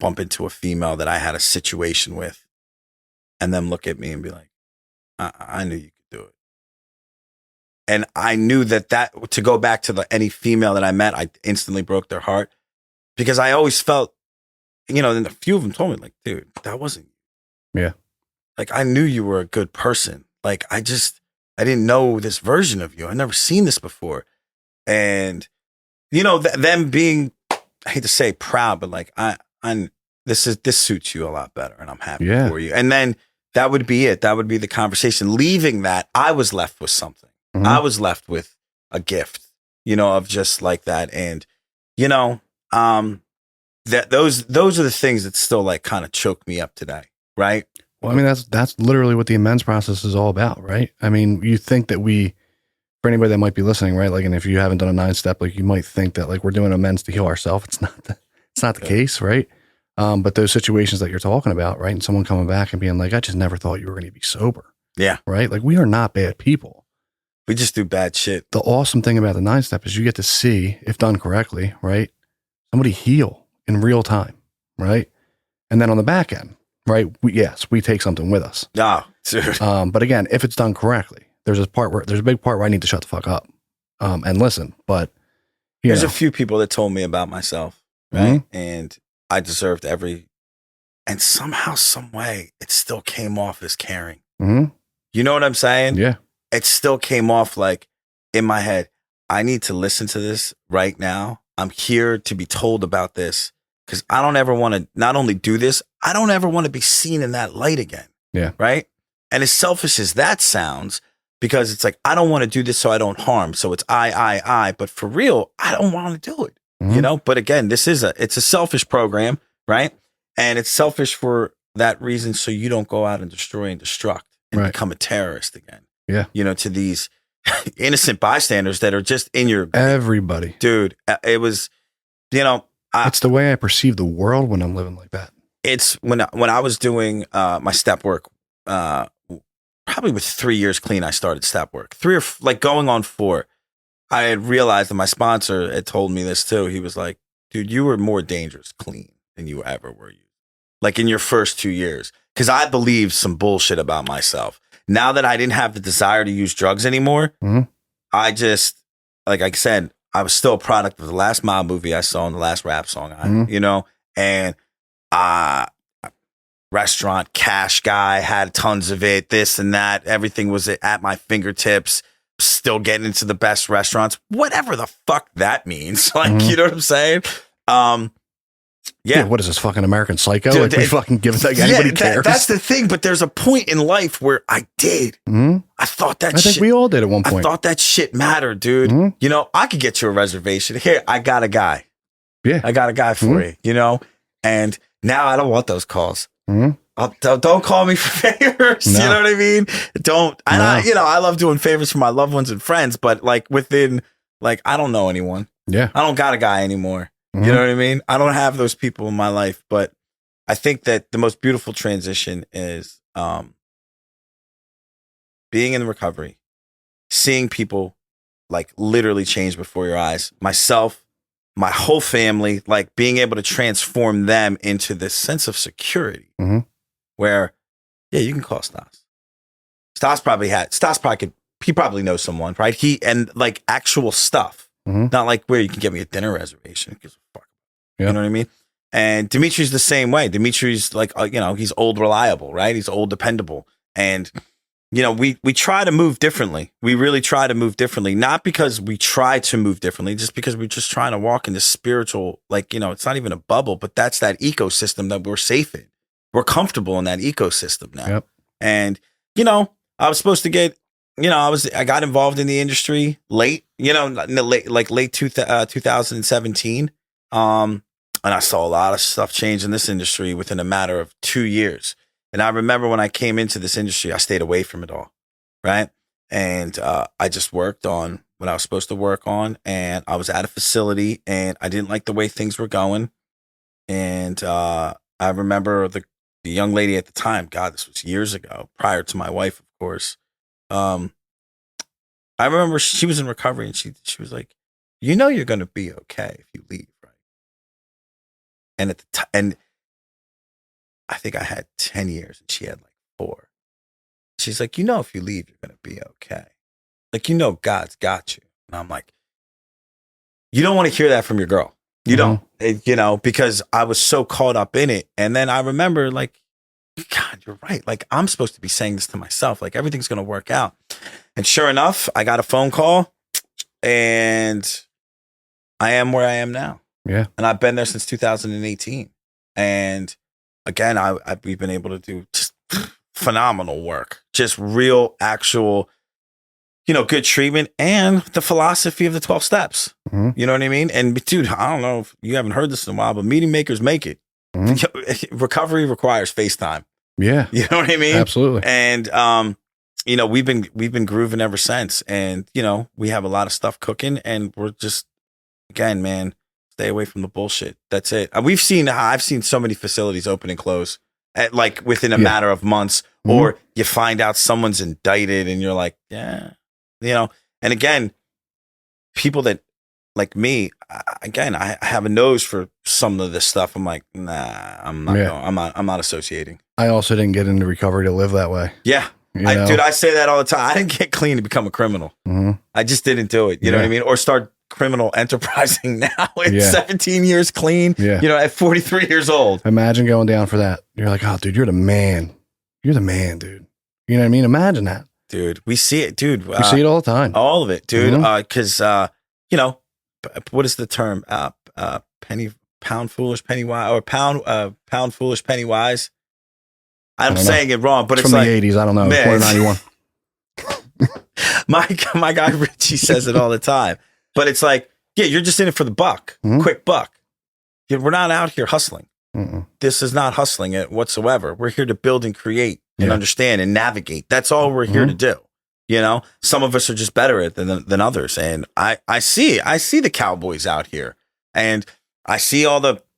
bump into a female that I had a situation with and them look at me and be like, I knew you could do it. And I knew that to go back to any female that I met, I instantly broke their heart because I always felt, and a few of them told me like, dude, that wasn't you. Yeah. Like, I knew you were a good person. Like, I didn't know this version of you. I'd never seen this before. And, them being, I hate to say proud, but like, this suits you a lot better and I'm happy for you. And then that would be it. That would be the conversation. Leaving that, I was left with something. Mm-hmm. I was left with a gift, of just like that. And, that those are the things that still like kind of choke me up today. Right. Well, I mean, that's literally what the amends process is all about, right? I mean, you think that for anybody that might be listening, right? Like, and if you haven't done a 9-step, like you might think that like we're doing amends to heal ourselves. It's not the case, right? But those situations that you're talking about, right? And someone coming back and being like, I just never thought you were going to be sober. Yeah. Right? Like, we are not bad people. We just do bad shit. The awesome thing about the 9-step is you get to see, if done correctly, right? Somebody heal in real time, right? And then on the back end, right? We take something with us. Oh, dude. But again, if it's done correctly, there's a big part where I need to shut the fuck up and listen. But there's a few people that told me about myself, right? Mm-hmm. And I deserved and somehow, some way, it still came off as caring. Mm-hmm. You know what I'm saying? Yeah. It still came off like in my head, I need to listen to this right now. I'm here to be told about this because I don't ever want to not only do this, I don't ever want to be seen in that light again. Yeah. Right. And as selfish as that sounds, because it's like, I don't want to do this so I don't harm. So it's I. But for real, I don't want to do it. Mm-hmm. But again, it's a selfish program, right? And it's selfish for that reason. So you don't go out and destroy and destruct and become a terrorist again. Yeah. To these innocent bystanders that are just in your everybody. Dude, it was, it's the way I perceive the world when I'm living like that. It's when I was doing my step work, probably with 3 years clean, I started step work. 3 or like going on 4. I had realized that my sponsor had told me this too. He was like, dude, you were more dangerous clean than you ever were. Like in your first 2 years. Because I believed some bullshit about myself. Now that I didn't have the desire to use drugs anymore, mm-hmm. like I said, I was still a product of the last mob movie I saw and the last rap song you know, and restaurant cash guy, had tons of it, this and that. Everything was at my fingertips, still getting into the best restaurants, whatever the fuck that means. Like, you know what I'm saying? Yeah. What is this, fucking American Psycho? Dude, like we fucking give it, like anybody cares. That's the thing. But there's a point in life where I did. I thought that shit. I think we all did at one point. I thought that shit mattered, dude. You know, I could get you a reservation. Here, I got a guy. Yeah. I got a guy for you, you know? And now I don't want those calls. Don't call me for favors. No. You know what I mean? Don't. And I love doing favors for my loved ones and friends, but like within, like, I don't know anyone. Yeah. I don't got a guy anymore. You know what I mean? I don't have those people in my life, but I think that the most beautiful transition is being in recovery, seeing people like literally change before your eyes. Myself, my whole family, like being able to transform them into this sense of security where, yeah, you can call Stas. Stas probably he probably knows someone, right? And like actual stuff, not like where you can get me a dinner reservation. You know what I mean? And Dimitri's the same way. Dimitri's like, he's old, reliable, right? He's old, dependable. And, you know, we try to move differently. We really try to move differently, not because we try to move differently, just because we're just trying to walk in this spiritual, like, you know, it's not even a bubble, but that's that ecosystem that we're safe in. We're comfortable in that ecosystem now. Yep. And, you know, I was supposed to get, you know, I got involved in the industry late, you know, late 2017. And I saw a lot of stuff change in this industry within a matter of 2 years. And I remember when I came into this industry, I stayed away from it all, right? And I just worked on what I was supposed to work on. And I was at a facility and I didn't like the way things were going. And I remember the young lady at the time, God, this was years ago, prior to my wife, of course. I remember she was in recovery and she was like, you know, you're going to be okay if you leave. And at the and I think I had 10 years and she had like 4. She's like, you know, if you leave, you're going to be okay. Like, you know, God's got you. And I'm like, you don't want to hear that from your girl. You don't, you know, because I was so caught up in it. And then I remember like, God, you're right. Like, I'm supposed to be saying this to myself. Like, everything's going to work out. And sure enough, I got a phone call and I am where I am now. Yeah. And I've been there since 2018. And again, we've been able to do just phenomenal work, just real, actual, you know, good treatment and the philosophy of the 12 steps. You know what I mean? And dude, I don't know if you haven't heard this in a while, but meeting makers make it. Recovery requires FaceTime. Yeah. You know what I mean? Absolutely. And, you know, we've been grooving ever since. And, you know, we have a lot of stuff cooking and we're just, again, man, stay away from the bullshit. That's it. I've seen so many facilities open and close at like within a matter of months, or you find out someone's indicted and you're like, yeah, you know. And again, people that like me, I have a nose for some of this stuff. I'm like, nah, I'm not. I'm not associating. I also didn't get into recovery to live that way. Yeah. Dude, I say that all the time. I didn't get clean to become a criminal. I just didn't do it. You know what I mean? Or start criminal enterprising now at 17 years clean, you know, at 43 years old. Imagine going down for that. You're like, oh, dude, you're the man. You're the man, dude. You know what I mean? Imagine that. Dude, we see it, dude. We see it all the time. All of it, dude. Because, you know, what is the term? Pound foolish, penny wise, or pound foolish, penny wise. I'm saying it wrong, but it's from like the 80s. I don't know. 91. My guy Richie says it all the time. But it's like, yeah, you're just in it for the buck, quick buck. We're not out here hustling. This is not hustling it whatsoever. We're here to build and create and understand and navigate. That's all we're here to do. You know, some of us are just better at it than others. And I see the cowboys out here and I see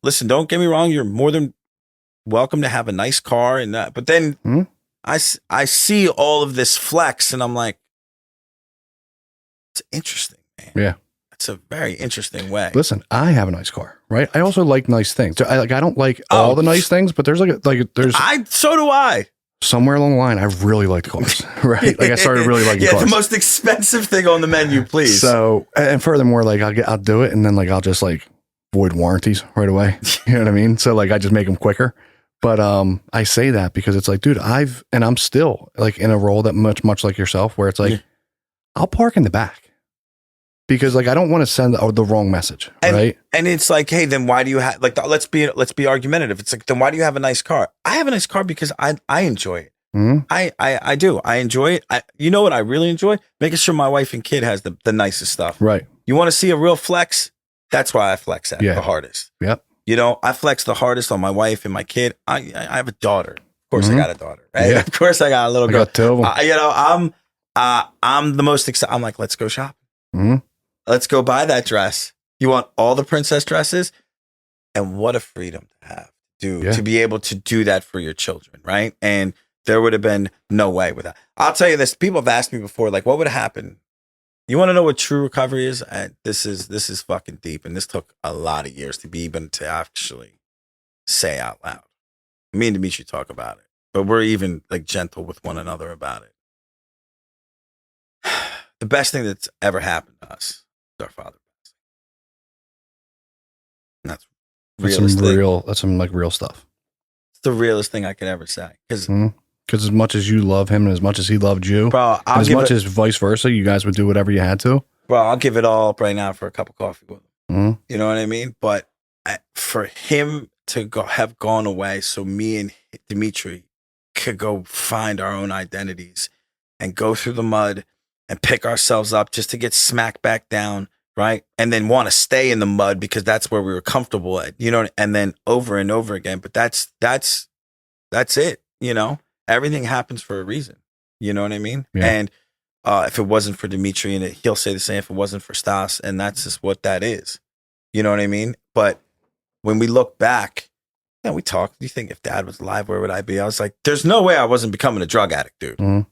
listen, don't get me wrong. You're more than welcome to have a nice car and that. But then I see all of this flex and I'm like, it's interesting, man. Yeah. It's a very interesting way. Listen, I have a nice car, right? I also like nice things. I don't like all the nice things, but there's so do I. somewhere along the line, I really liked cars, right? Like I started really liking cars. The most expensive thing on the menu, please. So, and furthermore, like I'll do it, and then like I'll just like void warranties right away. You know what I mean? So like I just make them quicker. But I say that because it's like, dude, I'm still like in a role that much like yourself, where it's like, I'll park in the back because like I don't want to send the wrong message, right? And it's like, hey, then why do you have like? Let's be argumentative. It's like, then why do you have a nice car? I have a nice car because I enjoy it. Mm-hmm. I do. I enjoy it. You know what I really enjoy? Making sure my wife and kid has the nicest stuff. Right. You want to see a real flex? That's why I flex at the hardest. Yep. You know, I flex the hardest on my wife and my kid. I have a daughter. Of course, I got a daughter. Right? Yeah. Of course, I got a little girl. I got two of them. You know, I'm the most excited. I'm like, let's go shopping. Mm-hmm. Let's go buy that dress. You want all the princess dresses? And what a freedom to have, dude, to be able to do that for your children, right? And there would have been no way with that. I'll tell you this. People have asked me before, like, what would happen? You want to know what true recovery is? This is fucking deep, and this took a lot of years to be even to actually say out loud. Me and Dimitri talk about it, but we're even like gentle with one another about it. The best thing that's ever happened to us is our father. And that's some like real stuff. It's the realest thing I could ever say because as much as you love him and as much as he loved you, bro, as vice versa, you guys would do whatever you had to. Bro, I'll give it all up right now for a cup of coffee with him. Mm-hmm. You know what I mean? But for him to have gone away, so me and Dimitri could go find our own identities and go through the mud and pick ourselves up just to get smacked back down, right? And then want to stay in the mud because that's where we were comfortable at, you know, and then over and over again. But that's it, you know? Everything happens for a reason. You know what I mean? Yeah. And if it wasn't for Dimitri, and he'll say the same, if it wasn't for Stas, and that's just what that is. You know what I mean? But when we look back, you know, we talk, do you think if dad was alive, where would I be? I was like, there's no way I wasn't becoming a drug addict, dude. Mm-hmm.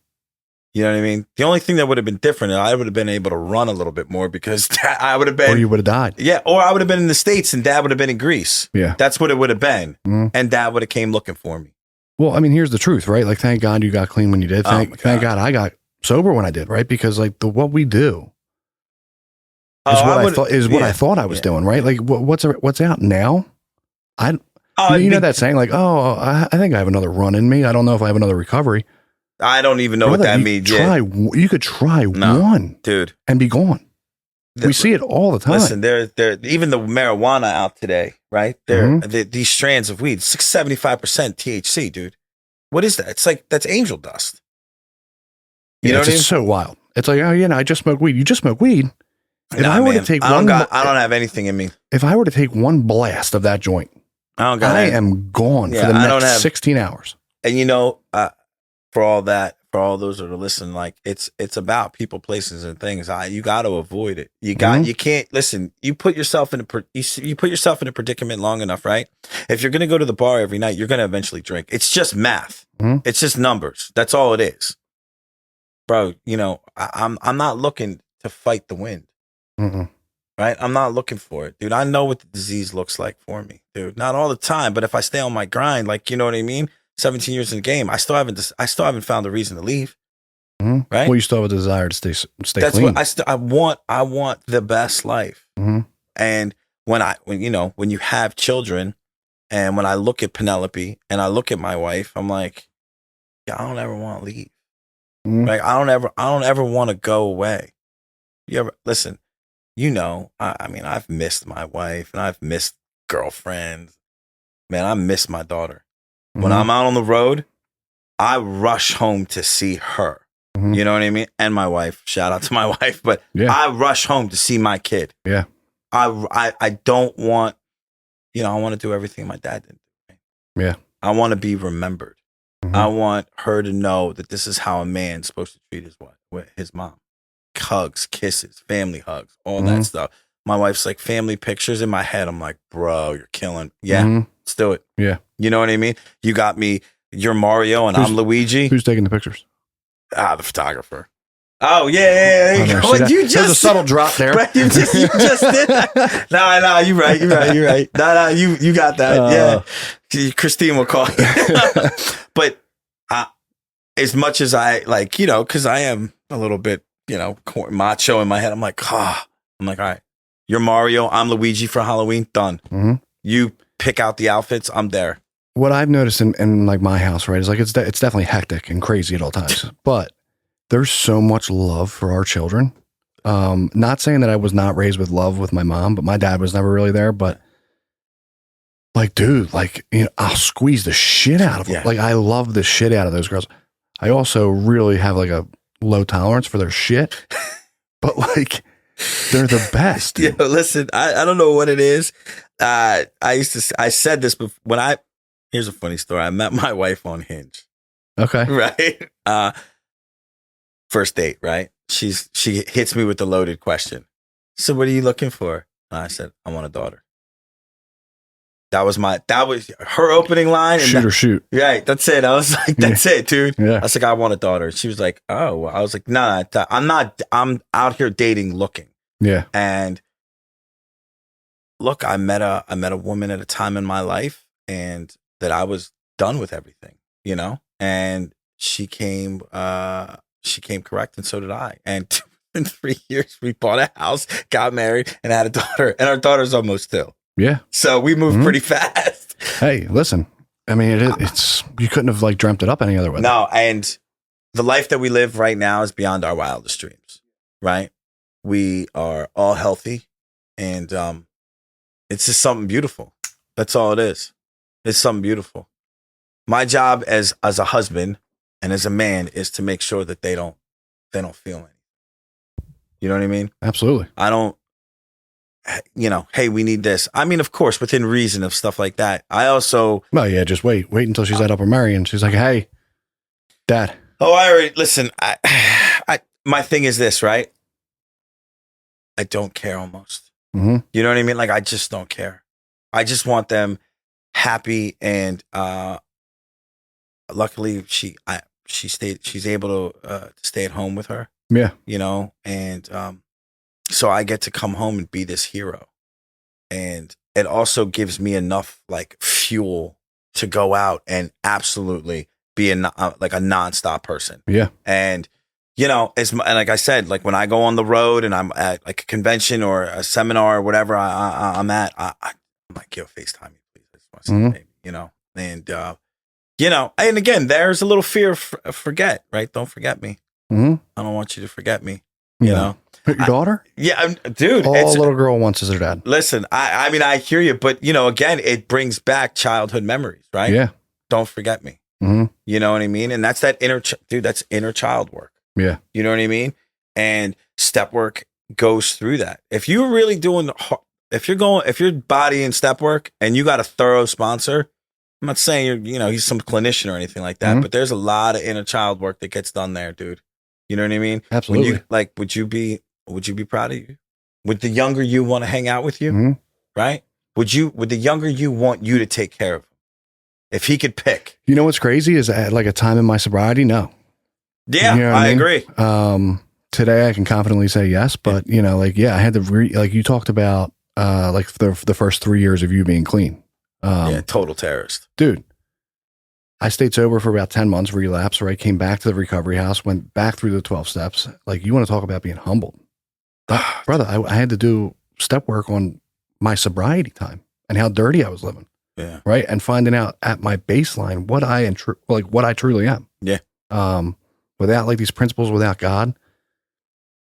You know what I mean? The only thing that would have been different, I would have been able to run a little bit more because I would have been. Or you would have died. Yeah. Or I would have been in the States and dad would have been in Greece. Yeah. That's what it would have been. Mm-hmm. And dad would have came looking for me. Well, I mean, here's the truth, right? Like, thank God you got clean when you did. Thank God I got sober when I did, right? Because like what we do is what I thought I was doing, right? Like what's out now? You know that saying like, I think I have another run in me. I don't know if I have another recovery. I don't even know what that means. You could try one, dude, and be gone. We see it all the time. Listen, they're even the marijuana out today, right? These strands of weed, 75% THC, dude. What is that? It's like that's angel dust. You know what I mean? It's so wild. It's like, I just smoke weed. You just smoke weed. If I don't have anything in me. If I were to take one blast of that joint, I am gone for the next 16 hours. And you know, for all those that are listening, like it's about people, places, and things. You got to avoid it. You can't listen. You put yourself in a predicament long enough, right? If you're gonna go to the bar every night, you're gonna eventually drink. It's just math. Mm-hmm. It's just numbers. That's all it is, bro. You know, I'm not looking to fight the wind, right? I'm not looking for it, dude. I know what the disease looks like for me, dude. Not all the time, but if I stay on my grind, like you know what I mean. 17 years in the game, I still haven't found a reason to leave. Mm-hmm. Right? Well, you still have a desire to stay That's clean. What I want the best life. Mm-hmm. And when you have children, and when I look at Penelope and I look at my wife, I'm like, yeah, I don't ever want to leave. Mm-hmm. Like I don't ever want to go away. You ever listen? You know, I mean, I've missed my wife and I've missed girlfriends. Man, I miss my daughter. When I'm out on the road, I rush home to see her. Mm-hmm. You know what I mean? And my wife. Shout out to my wife. But I rush home to see my kid. Yeah. I don't want, I want to do everything my dad did. Yeah. I want to be remembered. Mm-hmm. I want her to know that this is how a man's supposed to treat his mom. Hugs, kisses, family hugs, all that stuff. My wife's like, family pictures. In my head, I'm like, bro, you're killing. Yeah, let's do it. Yeah. You know what I mean? You got me, you're Mario and I'm Luigi. Who's taking the pictures? The photographer. Oh, yeah. There's a subtle drop there. Right, you just did that. No, you're right. No, you got that. Yeah. Christine will call you. But as much as I like, because I am a little bit, macho in my head. I'm like, all right, you're Mario. I'm Luigi for Halloween. Done. Mhm. You pick out the outfits. I'm there. What I've noticed in like my house, right, is like it's definitely hectic and crazy at all times, but there's so much love for our children. Not saying that I was not raised with love with my mom, but my dad was never really there. But like, dude, like, I'll squeeze the shit out of them. Yeah. Like, I love the shit out of those girls. I also really have like a low tolerance for their shit, but like, they're the best. Yeah, listen, I don't know what it is. I said this before here's a funny story. I met my wife on Hinge. Okay. Right. First date, right? She hits me with the loaded question. So what are you looking for? And I said, I want a daughter. That was her opening line. And Shoot. Right. That's it. I was like, that's it, dude. Yeah. I was like, I want a daughter. She was like, oh, I was like, nah, I'm not, I'm out here dating, looking. Yeah. And look, I met a woman at a time in my life and that I was done with everything, and she came correct. And so did I. And in 3 years, we bought a house, got married, and had a daughter. And our daughter's almost 2. Yeah. So we moved pretty fast. Hey, listen, I mean, it's you couldn't have like dreamt it up any other way. No. And the life that we live right now is beyond our wildest dreams, right? We are all healthy and, it's just something beautiful. That's all it is. It's something beautiful. My job as a husband and as a man is to make sure that they don't feel anything. You know what I mean? Absolutely. I don't, hey, we need this. I mean, of course, within reason of stuff like that. I also, well, yeah, just wait until she's at Upper Mary and she's like, hey, Dad. Oh, I already, listen, my thing is this, right? I don't care almost. Mm-hmm. You know what I mean? Like, I just don't care. I just want them happy. And, luckily she's able to stay at home with her. Yeah. And, so I get to come home and be this hero. And it also gives me enough like fuel to go out and absolutely be like a nonstop person. Yeah. And, and like I said, like when I go on the road and I'm at like a convention or a seminar or whatever I'm at, I'm like, yo, FaceTime me, please. I just want to see the baby, and again, there's a little fear of forget, right? Don't forget me. Mm-hmm. I don't want you to forget me. Your daughter? Dude. All a little girl wants is her dad. Listen, I mean, I hear you, but again, it brings back childhood memories, right? Yeah. Don't forget me. Mm-hmm. You know what I mean? And that's that that's inner child work. Yeah. You know what I mean? And step work goes through that. If you're really doing, if you're bodying step work and you got a thorough sponsor, I'm not saying he's some clinician or anything like that, Mm-hmm. but there's a lot of inner child work that gets done there, dude. You know what I mean? Absolutely. Would you be proud of you? Would the younger you want to hang out with you? Mm-hmm. Right? Would the younger you want you to take care of him? If he could pick. You know what's crazy is at like a time in my sobriety, no. Yeah, I agree. Today I can confidently say yes, but I had to like you talked about like the first 3 years of you being clean. Total terrorist. Dude, I stayed sober for about 10 months, relapsed, right? Came back to the recovery house, went back through the 12 steps. Like, you want to talk about being humbled. Brother, I had to do step work on my sobriety time and how dirty I was living. Yeah. Right. And finding out at my baseline what I truly am. Yeah. Without like these principles, without God,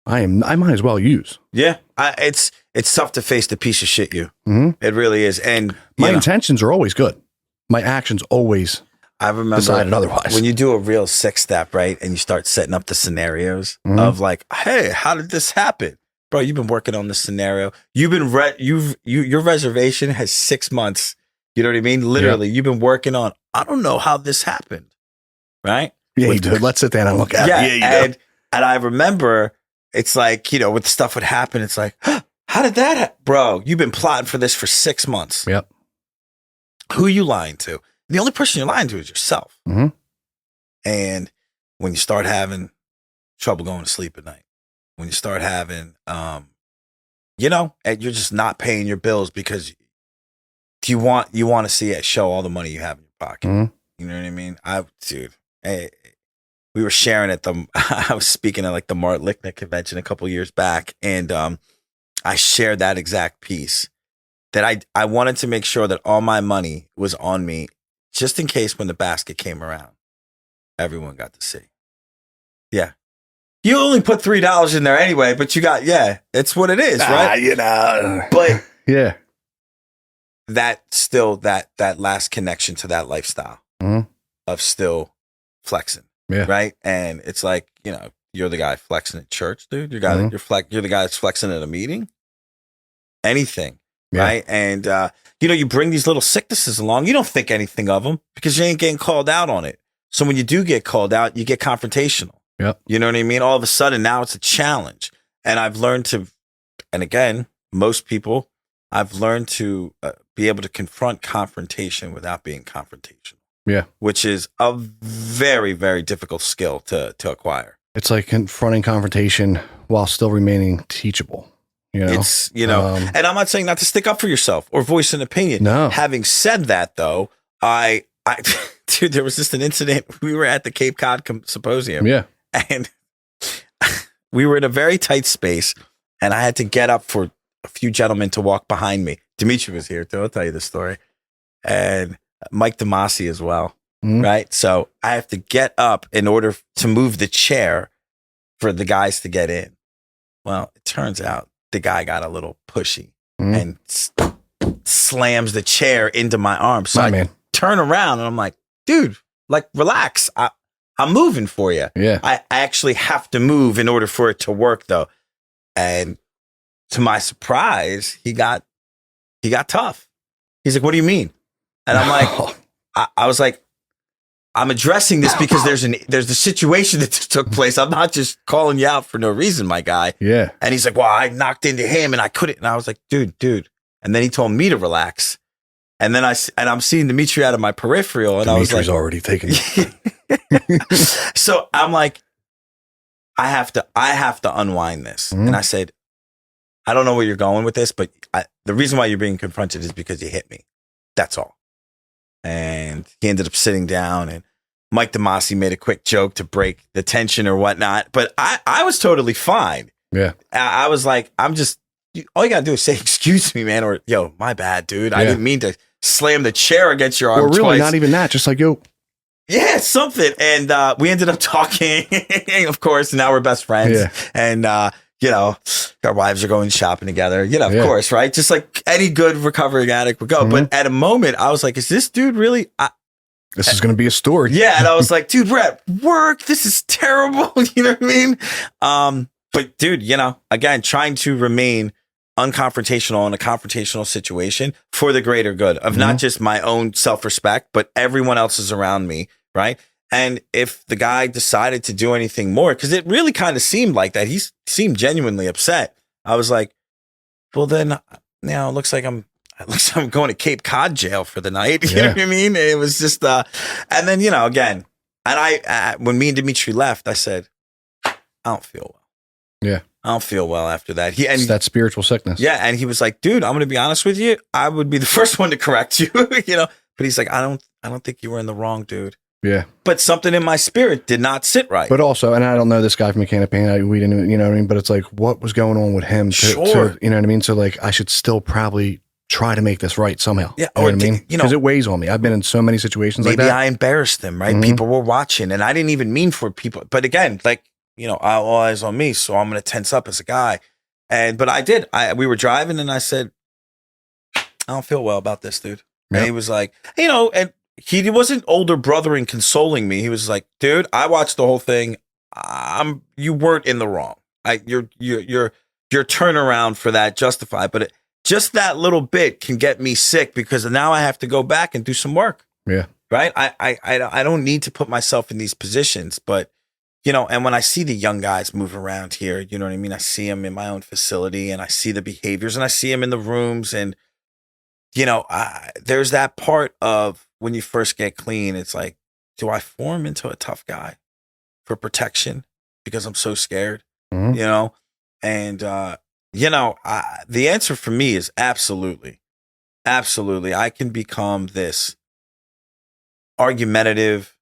I might as well use. Yeah. It's tough to face the piece of shit you. Mm-hmm. It really is. And my intentions are always good. My actions always I remember decided otherwise. When you do a real 6-step, right, and you start setting up the scenarios of like, hey, how did this happen? Bro, you've been working on this scenario. You've been your reservation has 6 months. You know what I mean? Literally, you've been working on, I don't know how this happened. Right? Yeah, you do. Let's sit down and look at it. Yeah, and I remember it's like, when stuff would happen, it's like, how did that bro, you've been plotting for this for 6 months. Yep. Who are you lying to? The only person you're lying to is yourself. Mm-hmm. And when you start having trouble going to sleep at night, when you start having, and you're just not paying your bills because you want to see it show all the money you have in your pocket. Mm-hmm. You know what I mean? we were sharing at I was speaking at like the Mart Licknick convention a couple years back. And I shared that exact piece that I wanted to make sure that all my money was on me just in case when the basket came around, everyone got to see. Yeah. You only put $3 in there anyway, but you got, it's what it is, right? You know. But yeah. That still, that last connection to that lifestyle of still flexing. Yeah. Right. And it's like, you know, you're the guy flexing at church, dude. You're the guy that's flexing at a meeting. Anything. Yeah. Right. And, you know, you bring these little sicknesses along. You don't think anything of them because you ain't getting called out on it. So when you do get called out, you get confrontational. Yep. You know what I mean? All of a sudden now it's a challenge. And I've learned to, and again, most people, I've learned to be able to confront confrontation without being confrontational. Yeah. Which is a very, very difficult skill to acquire. It's like confronting confrontation while still remaining teachable. You know? It's, you know, and I'm not saying not to stick up for yourself or voice an opinion. No. Having said that, though, I dude, there was just an incident. We were at the Cape Cod Symposium. Yeah. And we were in a very tight space, and I had to get up for a few gentlemen to walk behind me. Dimitri was here, too. I'll tell you the story. And Mike DeMasi as well. Right. So I have to get up in order to move the chair for the guys to get in. Well, it turns out the guy got a little pushy and slams the chair into my arm. So I turn around and I'm like, dude, like, relax. I'm moving for you. Yeah. I actually have to move in order for it to work, though. And to my surprise, he got tough. He's like, what do you mean? And I'm like, I was like, I'm addressing this because there's a situation that took place. I'm not just calling you out for no reason, my guy. Yeah. And he's like, well, I knocked into him and I couldn't. And I was like, dude. And then he told me to relax. And then I'm seeing Dimitri out of my peripheral. And Dimitri's I was like, already taken. So I'm like, I have to unwind this. And I said, I don't know where you're going with this, but the reason why you're being confronted is because you hit me. That's all. And he ended up sitting down, and Mike DeMasi made a quick joke to break the tension or whatnot. But I was totally fine. Yeah. I was like, all you got to do is say, excuse me, man. Or, yo, my bad, dude. I didn't mean to slam the chair against your arm Or really, twice. not even that. Just like, yo. Yeah, something. And we ended up talking, of course. And now we're best friends. Yeah. And, you know, our wives are going shopping together, you know, of course, right? Just like any good recovering addict would go. But at a moment, I was like, is this dude really? This is going to be a story. Yeah. And I was like, dude, we're at work. This is terrible. You know what I mean? But dude, you know, again, trying to remain unconfrontational in a confrontational situation for the greater good of not just my own self-respect, but everyone else's around me, right? And if the guy decided to do anything more, because it really kind of seemed like that, he seemed genuinely upset. I was like, well, then, you know, it looks like I'm going to Cape Cod jail for the night. You know what I mean? It was just, and then, you know, again, and I when me and Dimitri left, I said, I don't feel well. Yeah. I don't feel well after that. It's that spiritual sickness. Yeah. And he was like, dude, I'm going to be honest with you. I would be the first one to correct you, you know, but he's like, I don't think you were in the wrong, dude. Yeah. But something in my spirit did not sit right. But also, and I don't know this guy from a can of paint, we didn't, you know what I mean? But it's like, what was going on with him? To, you know what I mean? So like, I should still probably try to make this right somehow. Yeah. You know what I mean? Because it weighs on me. I've been in so many situations like that. Maybe I embarrassed them, right? People were watching, and I didn't even mean for people. But again, like, you know, all eyes on me. So I'm going to tense up as a guy. But I did. We were driving, and I said, I don't feel well about this, dude. And he was like, you know, and he wasn't older brothering consoling me. He was like, dude, I watched the whole thing. You weren't in the wrong. Your turnaround for that justified, but just that little bit can get me sick because now I have to go back and do some work. Yeah. Right. I don't need to put myself in these positions, but you know, and when I see the young guys move around here, you know what I mean? I see them in my own facility and I see the behaviors and I see them in the rooms and, you know, there's that part of when you first get clean, it's like, do I form into a tough guy for protection because I'm so scared, you know? And, you know, the answer for me is absolutely. I can become this argumentative,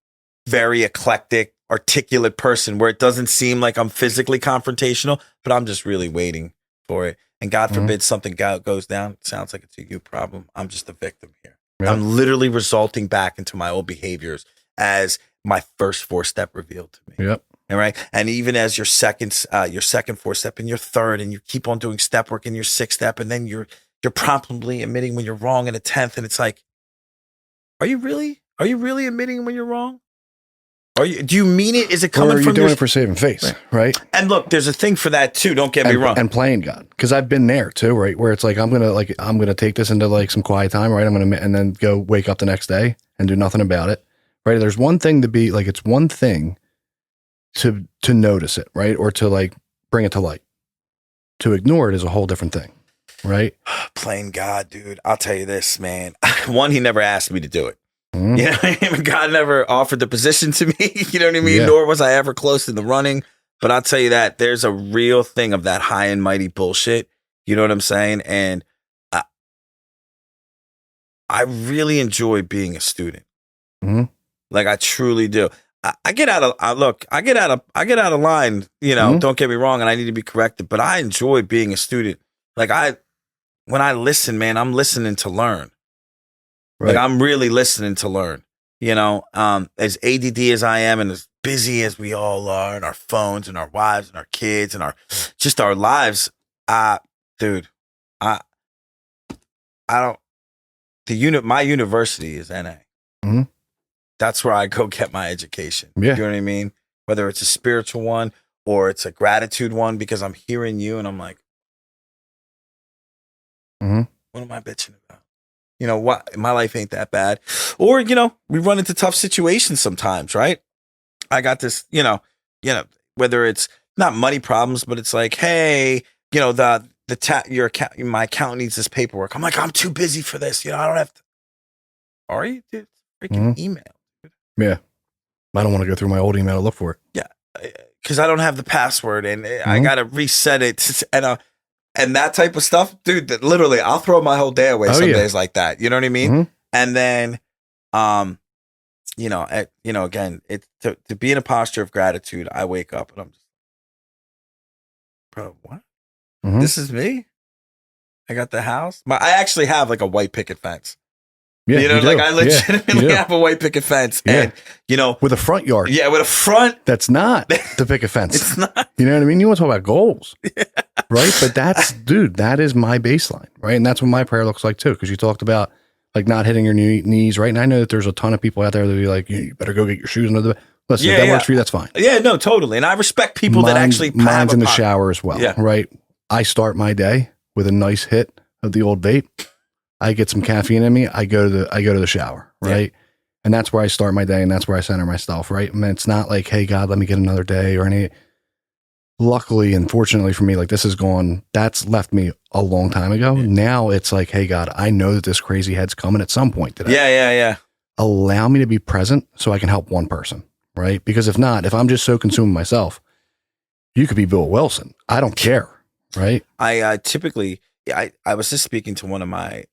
very eclectic, articulate person where it doesn't seem like I'm physically confrontational, but I'm just really waiting for it. And God forbid something goes down. It sounds like it's a you problem. I'm just the victim here. Yep. I'm literally resulting back into my old behaviors as my first 4-step revealed to me. Yep. All right. And even as your second 4-step and your third, and you keep on doing step work in your 6th step, and then you're promptly admitting when you're wrong in a 10th. And it's like, are you really admitting when you're wrong? Do you mean it? Is it coming or are you from doing it for saving face, right? And look, there's a thing for that too. Don't get me wrong. And playing God, because I've been there too, right? Where it's like I'm gonna take this into like some quiet time, right? And then go wake up the next day and do nothing about it, right? There's one thing to be like, it's one thing to notice it, right, or to like bring it to light. To ignore it is a whole different thing, right? Playing God, dude. I'll tell you this, man. One, he never asked me to do it. Mm-hmm. You know what I mean? God never offered the position to me. You know what I mean? Yeah. Nor was I ever close in the running. But I'll tell you that there's a real thing of that high and mighty bullshit. You know what I'm saying? And I really enjoy being a student. Mm-hmm. Like I truly do. I get out of line, you know, don't get me wrong, and I need to be corrected, but I enjoy being a student. Like when I listen, man, I'm listening to learn. Right. Like I'm really listening to learn, you know, as ADD as I am and as busy as we all are, and our phones and our wives and our kids and our lives. Dude, I don't, my university is NA. Mm-hmm. That's where I go get my education. Yeah. You know what I mean? Whether it's a spiritual one or it's a gratitude one, because I'm hearing you and I'm like, what am I bitching about? You know what? My life ain't that bad. Or, you know, we run into tough situations sometimes, right? I got this, you know, whether it's not money problems, but it's like, hey, you know, my accountant needs this paperwork. I'm like, I'm too busy for this. You know, I don't have to. Are you? Dude, freaking email. Yeah. I don't want to go through my old email to look for it. Yeah. Because I don't have the password and I got to reset it. And that type of stuff, dude, that literally I'll throw my whole day away days like that. You know what I mean? Mm-hmm. And then, again, to be in a posture of gratitude, I wake up and I'm just, bro, what? Mm-hmm. This is me? I got the house. I actually have like a white picket fence. Yeah, you know, like I legitimately have a white picket fence, and you know, with a front yard. Yeah, with a front. That's not the picket fence. It's not. You know what I mean? You want to talk about goals, right? But that is my baseline, right? And that's what my prayer looks like too. Because you talked about like not hitting your knees, right? And I know that there's a ton of people out there that be like, you better go get your shoes under the. Listen, if that works for you, that's fine. Yeah, no, totally. And I respect people that actually. Mine's in the shower as well, right? I start my day with a nice hit of the old vape. I get some caffeine in me. I go to the shower, right? Yeah. And that's where I start my day, and that's where I center myself, right? I mean, it's not like, hey, God, let me get another day or any. Luckily and fortunately for me, like this is gone. That's left me a long time ago. Yeah. Now it's like, hey, God, I know that this crazy head's coming at some point today. Yeah. Allow me to be present so I can help one person, right? Because if not, if I'm just so consumed myself, you could be Bill Wilson. I don't care, right? I typically. Yeah, I was just speaking to one of my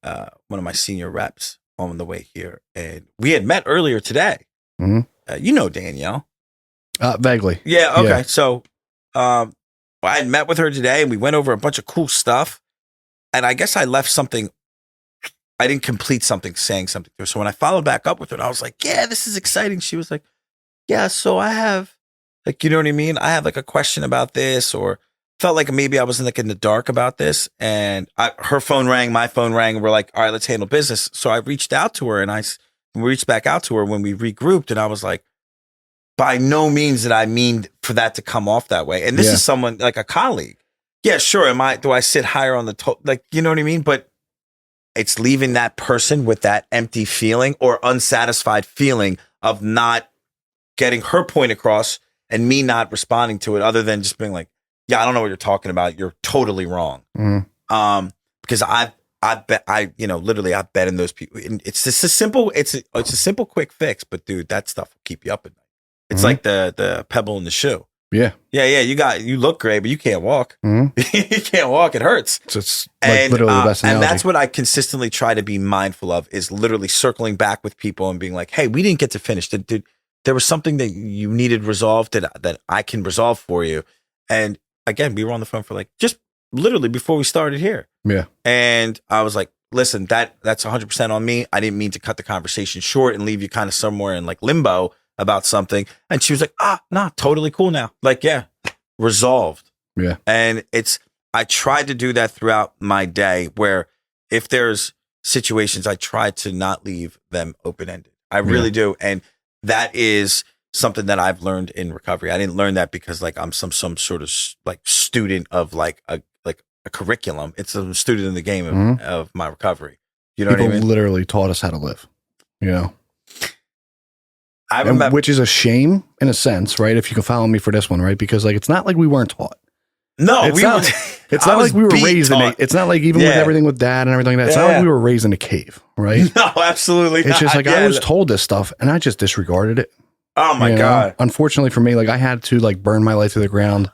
senior reps on the way here, and we had met earlier today. Mm-hmm. You know Danielle, vaguely. Yeah. Okay. Yeah. So, I had met with her today, and we went over a bunch of cool stuff. And I guess I left something. I didn't complete something, saying something to her. So when I followed back up with her, I was like, "Yeah, this is exciting." She was like, "Yeah, so I have, like, you know what I mean? I have like a question about this, or." Felt like maybe I was like in the dark about this, and her phone rang, my phone rang, and we're like, all right, let's handle business. So I reached out to her, and we reached back out to her when we regrouped, and I was like, by no means did I mean for that to come off that way. And this is someone like a colleague. Yeah, sure. Do I sit higher on the like, you know what I mean? But it's leaving that person with that empty feeling or unsatisfied feeling of not getting her point across and me not responding to it, other than just being like, yeah, I don't know what you're talking about. You're totally wrong. Mm-hmm. Because I've bet in those people. And it's just a simple quick fix, but dude, that stuff will keep you up at night. It's like the pebble in the shoe. Yeah. You look great, but you can't walk. Mm-hmm. You can't walk. It hurts. So it's like literally the best analogy. And that's what I consistently try to be mindful of, is literally circling back with people and being like, hey, we didn't get to finish. Did there was something that you needed resolved that I can resolve for you. And again, we were on the phone for like just literally before we started here. Yeah. And I was like, listen, that's 100% on me. I didn't mean to cut the conversation short and leave you kind of somewhere in like limbo about something. And she was like, nah, totally cool now. Like, yeah, resolved. Yeah. And I tried to do that throughout my day where if there's situations, I try to not leave them open-ended. I really do. And that is something that I've learned in recovery. I didn't learn that because like I'm some sort of like student of like a curriculum. It's a student in the game of my recovery. You know People what I mean? literally taught us how to live, you know? I remember, which is a shame in a sense, right? If you can follow me for this one, right? Because like, it's not like we weren't taught. no, It's not like we were raised in it's not like even with everything with dad and everything like that. It's not like we were raised in a cave, right? No, absolutely It's not. just like I was told this stuff and I just disregarded it. Oh my God. Unfortunately for me, like I had to like burn my life to the ground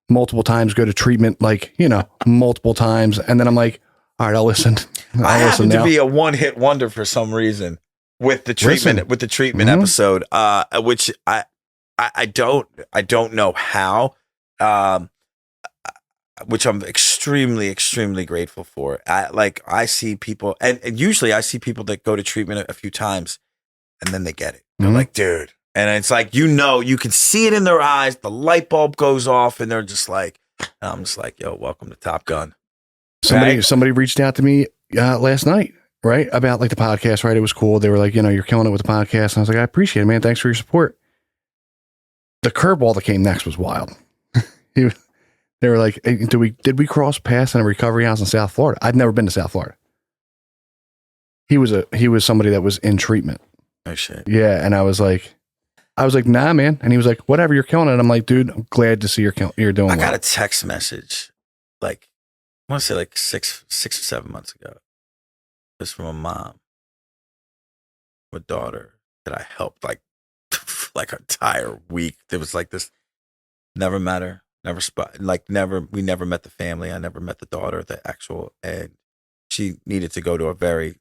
multiple times, go to treatment, like, you know, multiple times. And then I'm like, all right, I'll listen. I happen to be a one-hit wonder for some reason with the treatment, episode, which I don't know how, which I'm extremely, extremely grateful for. I see people and usually I see people that go to treatment a few times and then they get it. They're like, dude. And it's like, you can see it in their eyes. The light bulb goes off and they're just like, and I'm just like, yo, welcome to Top Gun. Somebody reached out to me last night, right? About like the podcast, right? It was cool. They were like, you're killing it with the podcast. And I was like, I appreciate it, man. Thanks for your support. The curveball that came next was wild. They were like, hey, did we cross paths in a recovery house in South Florida? I've never been to South Florida. He was somebody that was in treatment. Oh shit. Yeah. And I was like, nah, man. And he was like, whatever, you're killing it. I'm like, dude, I'm glad to see you're doing I well. got a text message, like, I want to say like 6 or 7 months ago. It's from a mom, a daughter that I helped like an entire week. There was like this, never met her, we never met the family. I never met the daughter, and she needed to go to a very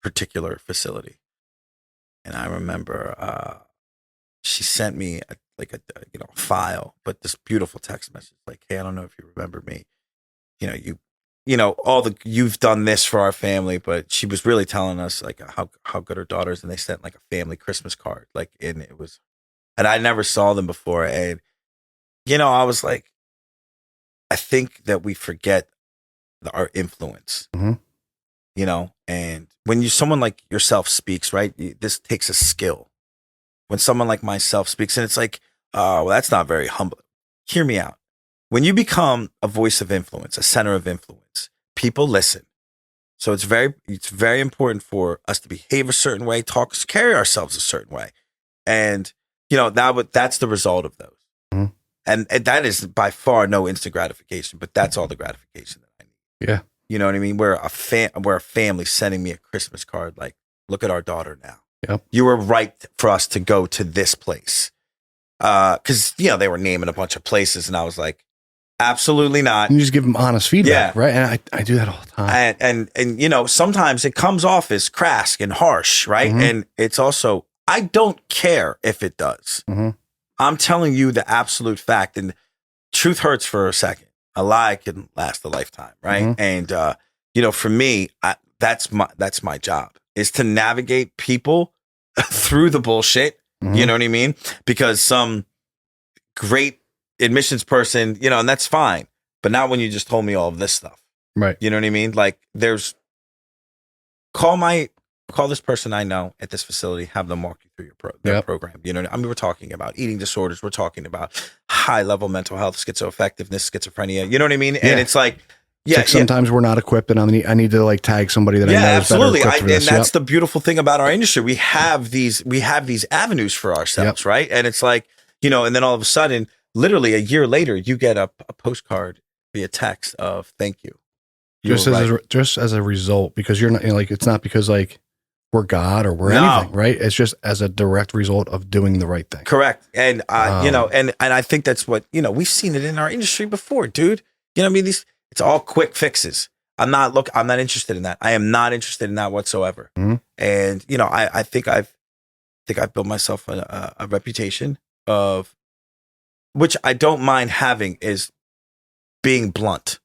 particular facility. And I remember, she sent me a file, but this beautiful text message, like, hey, I don't know if you remember me. You've done this for our family, but she was really telling us like how good her daughters, and they sent like a family Christmas card, and I never saw them before. And, I was like, I think that we forget our influence, and when someone like yourself speaks, right, this takes a skill. When someone like myself speaks, and it's like, oh, well, that's not very humble. Hear me out. When you become a voice of influence, a center of influence, people listen. So it's very important for us to behave a certain way, carry ourselves a certain way. And, that's the result of those. Mm-hmm. And that is by far no instant gratification, but that's all the gratification that I need. Yeah. You know what I mean? We're a family sending me a Christmas card, like, look at our daughter now. Yep. You were right for us to go to this place. Cause they were naming a bunch of places and I was like, absolutely not. You just give them honest feedback, right? And I do that all the time. And sometimes it comes off as crass and harsh, right? Mm-hmm. And it's also, I don't care if it does. Mm-hmm. I'm telling you the absolute fact, and truth hurts for a second. A lie can last a lifetime, right? Mm-hmm. And for me, that's my job, is to navigate people through the bullshit. Mm-hmm. You know what I mean? Because some great admissions person, and that's fine, but not when you just told me all of this stuff. Right. You know what I mean? Like, call this person I know at this facility, have them walk you through their program. You know, I mean, we're talking about eating disorders. We're talking about high level mental health, schizoaffectiveness, schizophrenia. You know what I mean? And it's like, sometimes we're not equipped, and I need to like tag somebody that I know is absolutely. better equipped for this. And that's the beautiful thing about our industry. We have these avenues for ourselves, right? And it's like, and then all of a sudden, literally a year later, you get a postcard via text of thank you. Just as a result, because you're not it's not because like we're God or we're anything, right? It's just as a direct result of doing the right thing. Correct. And and I think that's what we've seen it in our industry before, dude. I mean, it's all quick fixes. I'm not interested in that. I am not interested in that whatsoever. Mm-hmm. And I think think I've built myself a reputation of, which I don't mind having, is being blunt.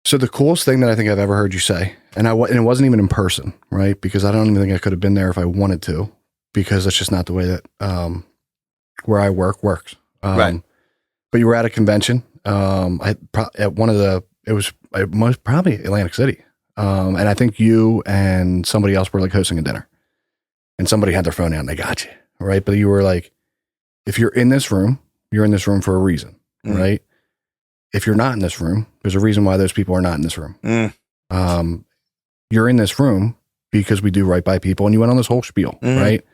So the coolest thing that I think I've ever heard you say, and it wasn't even in person, right? Because I don't even think I could have been there if I wanted to, because that's just not the way that where I works. Right. But you were at a convention. At one of the, it was most probably Atlantic City, and I think you and somebody else were like hosting a dinner, and somebody had their phone out and they got you, right? But you were like, if you're in this room, you're in this room for a reason, right? If you're not in this room, there's a reason why those people are not in this room. You're in this room because we do right by people, and you went on this whole spiel, right?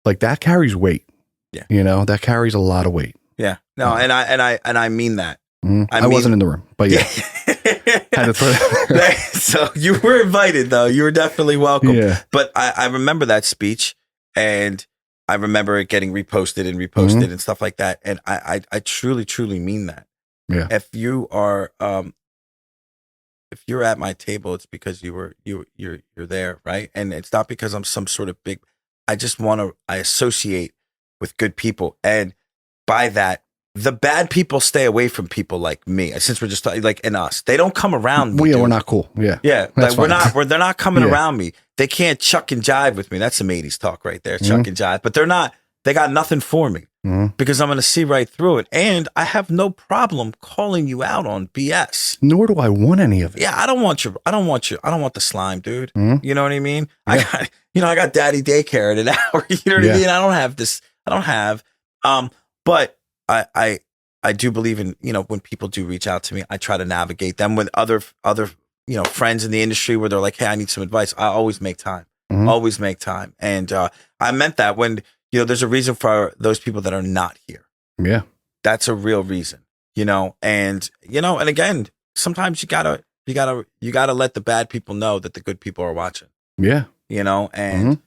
Like that carries weight. Yeah. You know, that carries a lot of weight. Yeah. No, and I mean that. I wasn't in the room, but yeah. Had to throw that there. So you were invited, though. You were definitely welcome. Yeah. But I remember that speech, and I remember it getting reposted and stuff like that. And I truly, truly mean that. Yeah. If you are, if you're at my table, it's because you're there, right? And it's not because I'm some sort of big. I associate with good people, and by that, the bad people stay away from people like me. Since we're just like in us, they don't come around me. We're not cool. Yeah, yeah. That's like they're not coming around me. They can't chuck and jive with me. That's some 80s talk right there, chuck and jive. But they're not. They got nothing for me because I'm going to see right through it, and I have no problem calling you out on BS. Nor do I want any of it. Yeah, I don't want the slime, dude. You know what I mean? Yeah. I got daddy daycare at an hour. You know what I mean? I don't have this. I don't have. But I do believe in, when people do reach out to me, I try to navigate them with other friends in the industry where they're like, hey, I need some advice. I always make time. Always make time. And I meant that when, there's a reason for those people that are not here. Yeah. That's a real reason, and again, sometimes you gotta let the bad people know that the good people are watching. Yeah. And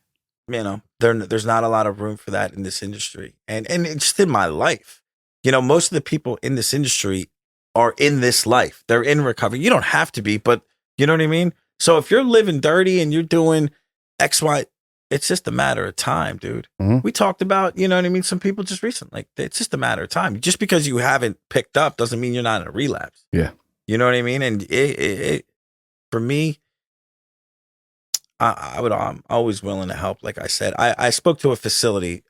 there's not a lot of room for that in this industry. And it's just in my life. Most of the people in this industry are in this life. They're in recovery. You don't have to be, but you know what I mean? So if you're living dirty and you're doing X, Y, it's just a matter of time, dude. We talked about, some people just recently, like, it's just a matter of time. Just because you haven't picked up doesn't mean you're not in a relapse. Yeah. You know what I mean? And it for me, I'm always willing to help. Like I said, I spoke to a facility,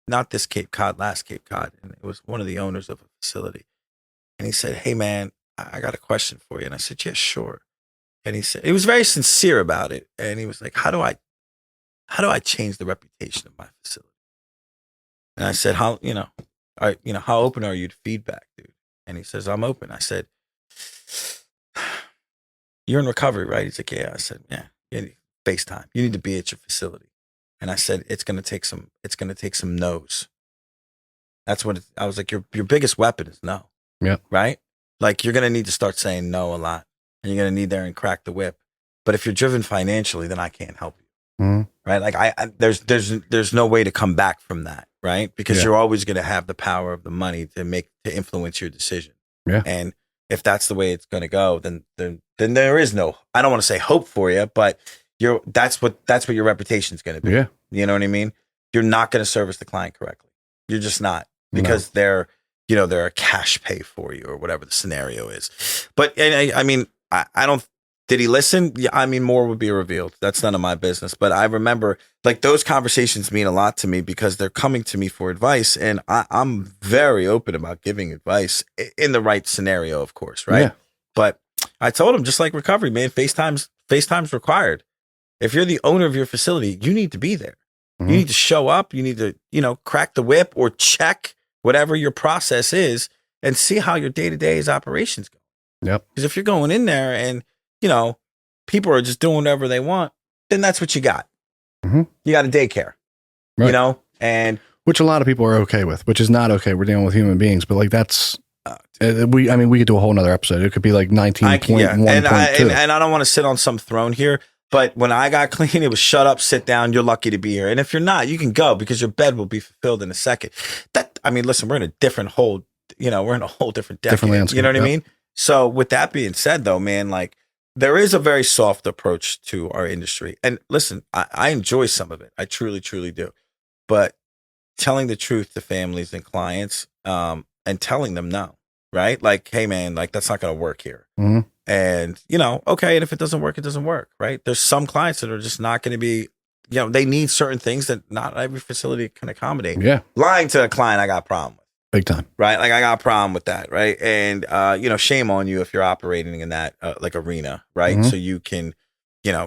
not this Cape Cod, last Cape Cod, and it was one of the owners of a facility. And he said, hey man, I got a question for you. And I said, yeah, sure. And he said, he was very sincere about it. And he was like, how do I change the reputation of my facility? And I said, how open are you to feedback, dude? And he says, I'm open. I said, you're in recovery, right? He's like, yeah. I said, yeah. FaceTime. You need to be at your facility. And I said, it's going to take some no's. That's what I was like, your biggest weapon is no. Yeah. Right? Like, you're going to need to start saying no a lot, and you're going to need there and crack the whip. But if you're driven financially, then I can't help you. Right? Like there's no way to come back from that. Right? Because you're always going to have the power of the money to influence your decision. Yeah. And if that's the way it's going to go, then there is no, I don't want to say hope for you, but that's what your reputation is going to be. Yeah. You know what I mean? You're not going to service the client correctly. You're just not, because they're a cash pay for you or whatever the scenario is. But I mean, I don't, did he listen? Yeah. I mean, more would be revealed. That's none of my business. But I remember, like, those conversations mean a lot to me because they're coming to me for advice, and I'm very open about giving advice in the right scenario, of course. Right. Yeah. But I told him, just like recovery, man, FaceTime's required. If you're the owner of your facility, you need to be there. You need to show up. You need to, crack the whip or check whatever your process is and see how your day-to-day's operations go. Yep. Because if you're going in there and, people are just doing whatever they want, then that's what you got. You got a daycare, right. And which a lot of people are okay with, which is not okay. We're dealing with human beings, but like that's, we could do a whole nother episode. It could be like 19.1.2. And I don't want to sit on some throne here, but when I got clean, it was shut up, sit down. You're lucky to be here. And if you're not, you can go because your bed will be fulfilled in a second. Listen, we're in a different whole, we're in a whole different decade. Different landscape, you know what I mean? So with that being said though, man, like, there is a very soft approach to our industry. And listen, I enjoy some of it. I truly, truly do. But telling the truth to families and clients, and telling them no, right? Like, hey man, like that's not going to work here. Mhm. And okay. And if it doesn't work, it doesn't work, right? There's some clients that are just not going to be, they need certain things that not every facility can accommodate. Yeah. Lying to a client, I got a problem with. Big time. Right. Like I got a problem with that. Right. And, shame on you if you're operating in that like arena. Right. Mhm. So you can,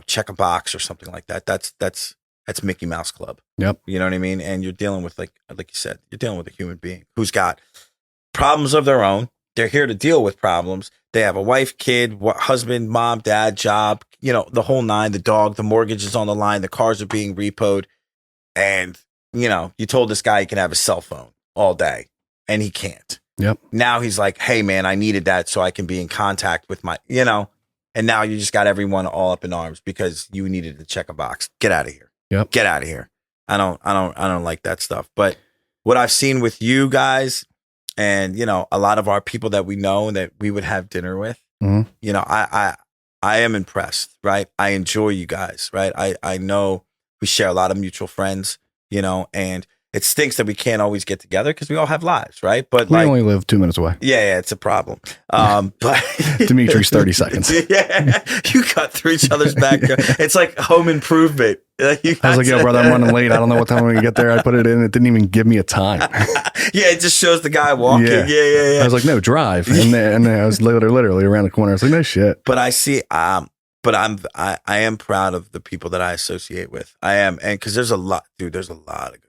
check a box or something like that. That's Mickey Mouse Club. Yep. You know what I mean? And you're dealing with, like you said, you're dealing with a human being who's got problems of their own. They're here to deal with problems. They have a wife, kid, husband, mom, dad, job, the whole nine, the dog, the mortgage is on the line. The cars are being repoed. And, you told this guy he can have a cell phone all day. And he can't. Yep. Now he's like, hey man, I needed that so I can be in contact with my, and now you just got everyone all up in arms because you needed to check a box. Get out of here. Yep. Get out of here. I don't like that stuff. But what I've seen with you guys and, a lot of our people that we know and that we would have dinner with, Mhm. I am impressed, right? I enjoy you guys, right? I know we share a lot of mutual friends, and it stinks that we can't always get together because we all have lives, right? But We only live 2 minutes away. yeah, it's a problem. But Dimitri's 30 seconds. Yeah, you cut through each other's back. It's like home improvement. I was like, yo, brother, I'm running late. I don't know what time I'm going to get there. I put it in. It didn't even give me a time. Yeah, it just shows the guy walking. Yeah. I was like, no, drive. And I was literally around the corner. I was like, no shit. But I see, but I am proud of the people that I associate with. I am. And because there's a lot of good people.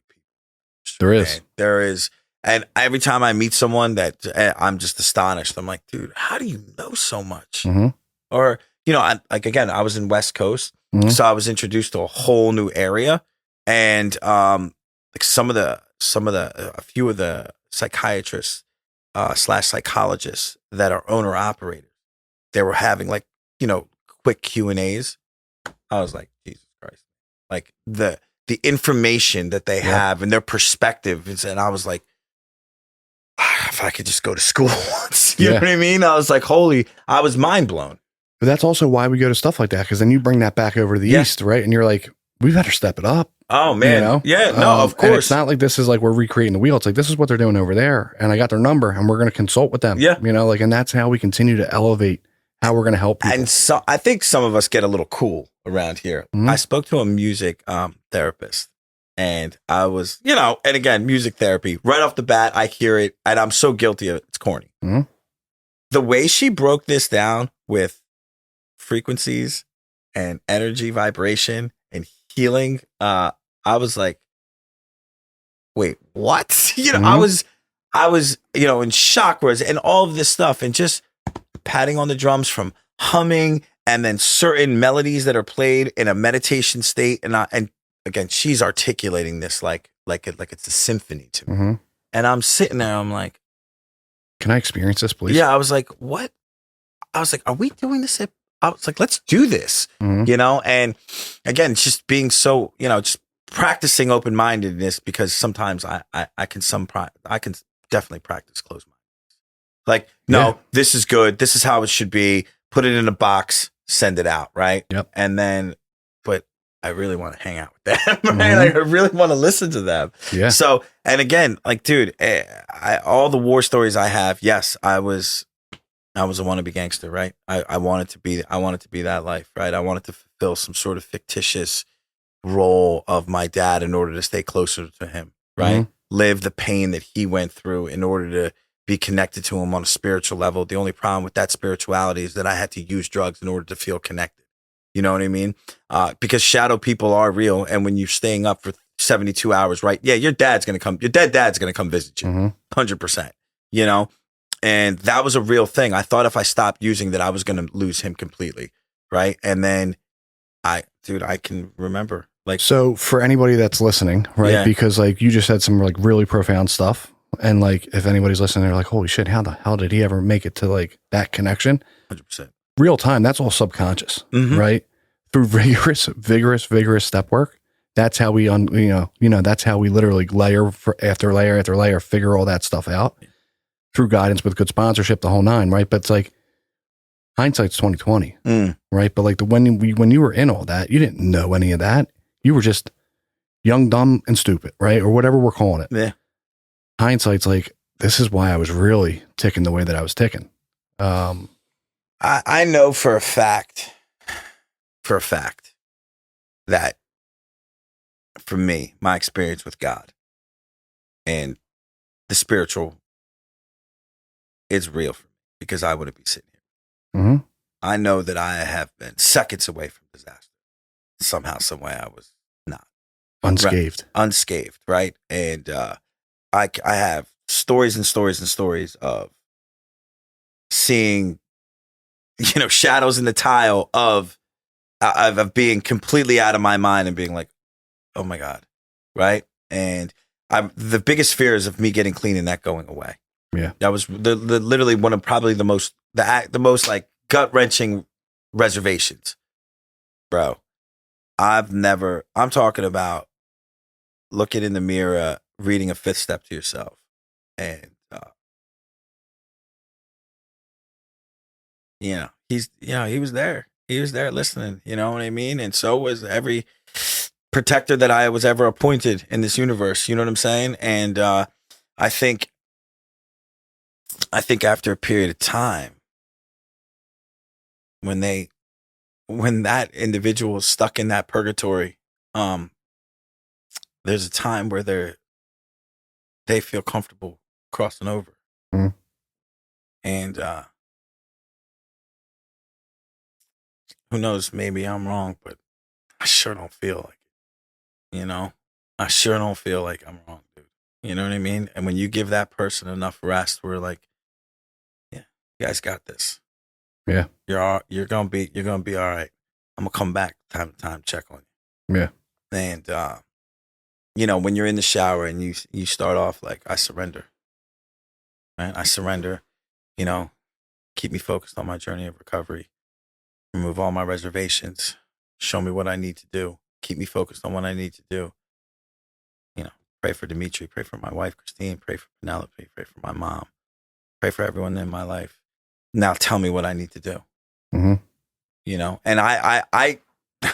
There is. Man, there is. And every time I meet someone that I'm just astonished. I'm like, dude, how do you know so much? Mhm. Or, I was in West Coast. Mhm. So I was introduced to a whole new area. And like a few of the psychiatrists / psychologists that are owner operators, they were having like, quick Q&As. I was like, Jesus Christ. Like the information that they have and their perspective. And I was like, if I could just go to school once, you know what I mean? I was like, I was mind blown. But that's also why we go to stuff like that. Because then you bring that back over to the East, right? And you're like, we better step it up. Oh man. Yeah, no, of course. And it's not like this is like we're recreating the wheel. It's like, this is what they're doing over there. And I got their number and we're going to consult with them. Yeah. And that's how we continue to elevate how we're going to help people. And so I think some of us get a little cool around here. Mhm. I spoke to a music therapist and I was, and again, music therapy right off the bat, I hear it and I'm so guilty of it. It's corny. Mhm. The way she broke this down with frequencies and energy vibration and healing, I was like, wait, what? I was, in shock and all of this stuff and just patting on the drums from humming and then certain melodies that are played in a meditation state. And again, she's articulating this like it's a symphony to me. Mhm. And I'm sitting there, I'm like, Can I experience this, please? yeah, I was like, what? I was like, are we doing this? I was like, let's do this, Mhm. And again, it's just being so, just practicing open-mindedness because sometimes I can definitely practice closed mind. Like, no, this is good. This is how it should be. Put it in a box, send it out. Right. Yep. And then, but I really want to hang out with them. Right? Like, I really want to listen to them. Yeah. So, and again, like, dude, all the war stories I have. Yes, I was a wannabe gangster. Right. I wanted to be that life. Right. I wanted to fulfill some sort of fictitious role of my dad in order to stay closer to him. Right. Mhm. Live the pain that he went through in order to be connected to him on a spiritual level. The only problem with that spirituality is that I had to use drugs in order to feel connected. You know what I mean? Because shadow people are real. And when you're staying up for 72 hours, right? Yeah, your dead dad's going to come visit you. Mhm. 100%, and that was a real thing. I thought if I stopped using that, I was going to lose him completely. Right. And then I can remember So for anybody that's listening, right? Yeah. Because like you just said some like really profound stuff. And like, if anybody's listening, they're like, holy shit, how the hell did he ever make it to like that connection? 100%. Real time. That's all subconscious, Mhm. right? Through vigorous step work. That's how we, that's how we literally layer after layer, figure all that stuff out through guidance with good sponsorship, the whole nine, right? But it's like, hindsight's 2020, Mm. right? But like when you were in all that, you didn't know any of that. You were just young, dumb, and stupid, right? Or whatever we're calling it. Yeah. Hindsight's like, this is why I was really ticking the way that I was ticking. I know for a fact that for me, my experience with God and the spiritual is real for me because I wouldn't be sitting here. Mm-hmm. I know that I have been seconds away from disaster. Somehow, some way I was not. Unscathed, right? And I have stories and stories and stories of seeing, shadows in the tile of being completely out of my mind and being like, oh my God, right? And the biggest fear is of me getting clean and that going away. Yeah, that was literally one of probably the most like gut wrenching reservations, bro. I'm talking about looking in the mirror, reading a fifth step to yourself, and he was there. He was there listening. You know what I mean? And so was every protector that I was ever appointed in this universe. You know what I'm saying? And I think after a period of time, when that individual is stuck in that purgatory, there's a time where they feel comfortable crossing over. Mm. And who knows, maybe I'm wrong, but I sure don't feel like it. I sure don't feel like I'm wrong, dude. You know what I mean? And when you give that person enough rest, we're like, yeah, you guys got this. Yeah. You're gonna be all right. I'm gonna come back time to time, check on you. Yeah. And when you're in the shower and you start off like, I surrender. Right? I surrender, keep me focused on my journey of recovery. Remove all my reservations. Show me what I need to do. Keep me focused on what I need to do. Pray for Dimitri. Pray for my wife, Christine. Pray for Penelope. Pray for my mom. Pray for everyone in my life. Now tell me what I need to do. Mm-hmm. And I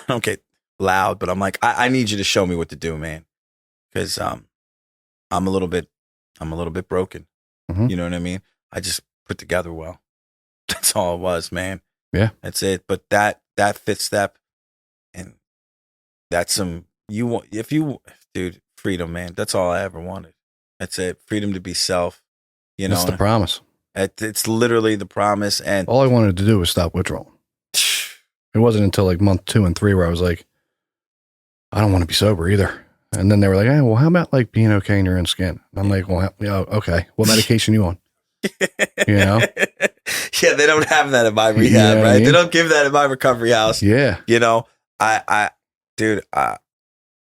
don't get loud, but I'm like, I need you to show me what to do, man. Because I'm a little bit broken. Mm-hmm. You know what I mean? I just put together well. That's all it was, man. Yeah. That's it. But that fifth step, and that's dude, freedom, man. That's all I ever wanted. That's it. Freedom to be self. That's the promise. It's literally the promise. And all I wanted to do was stop withdrawal. It wasn't until like month 2 and 3 where I was like, I don't want to be sober either. And then they were like, hey, well, how about like being okay in your own skin? And I'm like, well, okay. What medication you on? Yeah, they don't have that in my rehab, right? I mean? They don't give that in my recovery house. Yeah.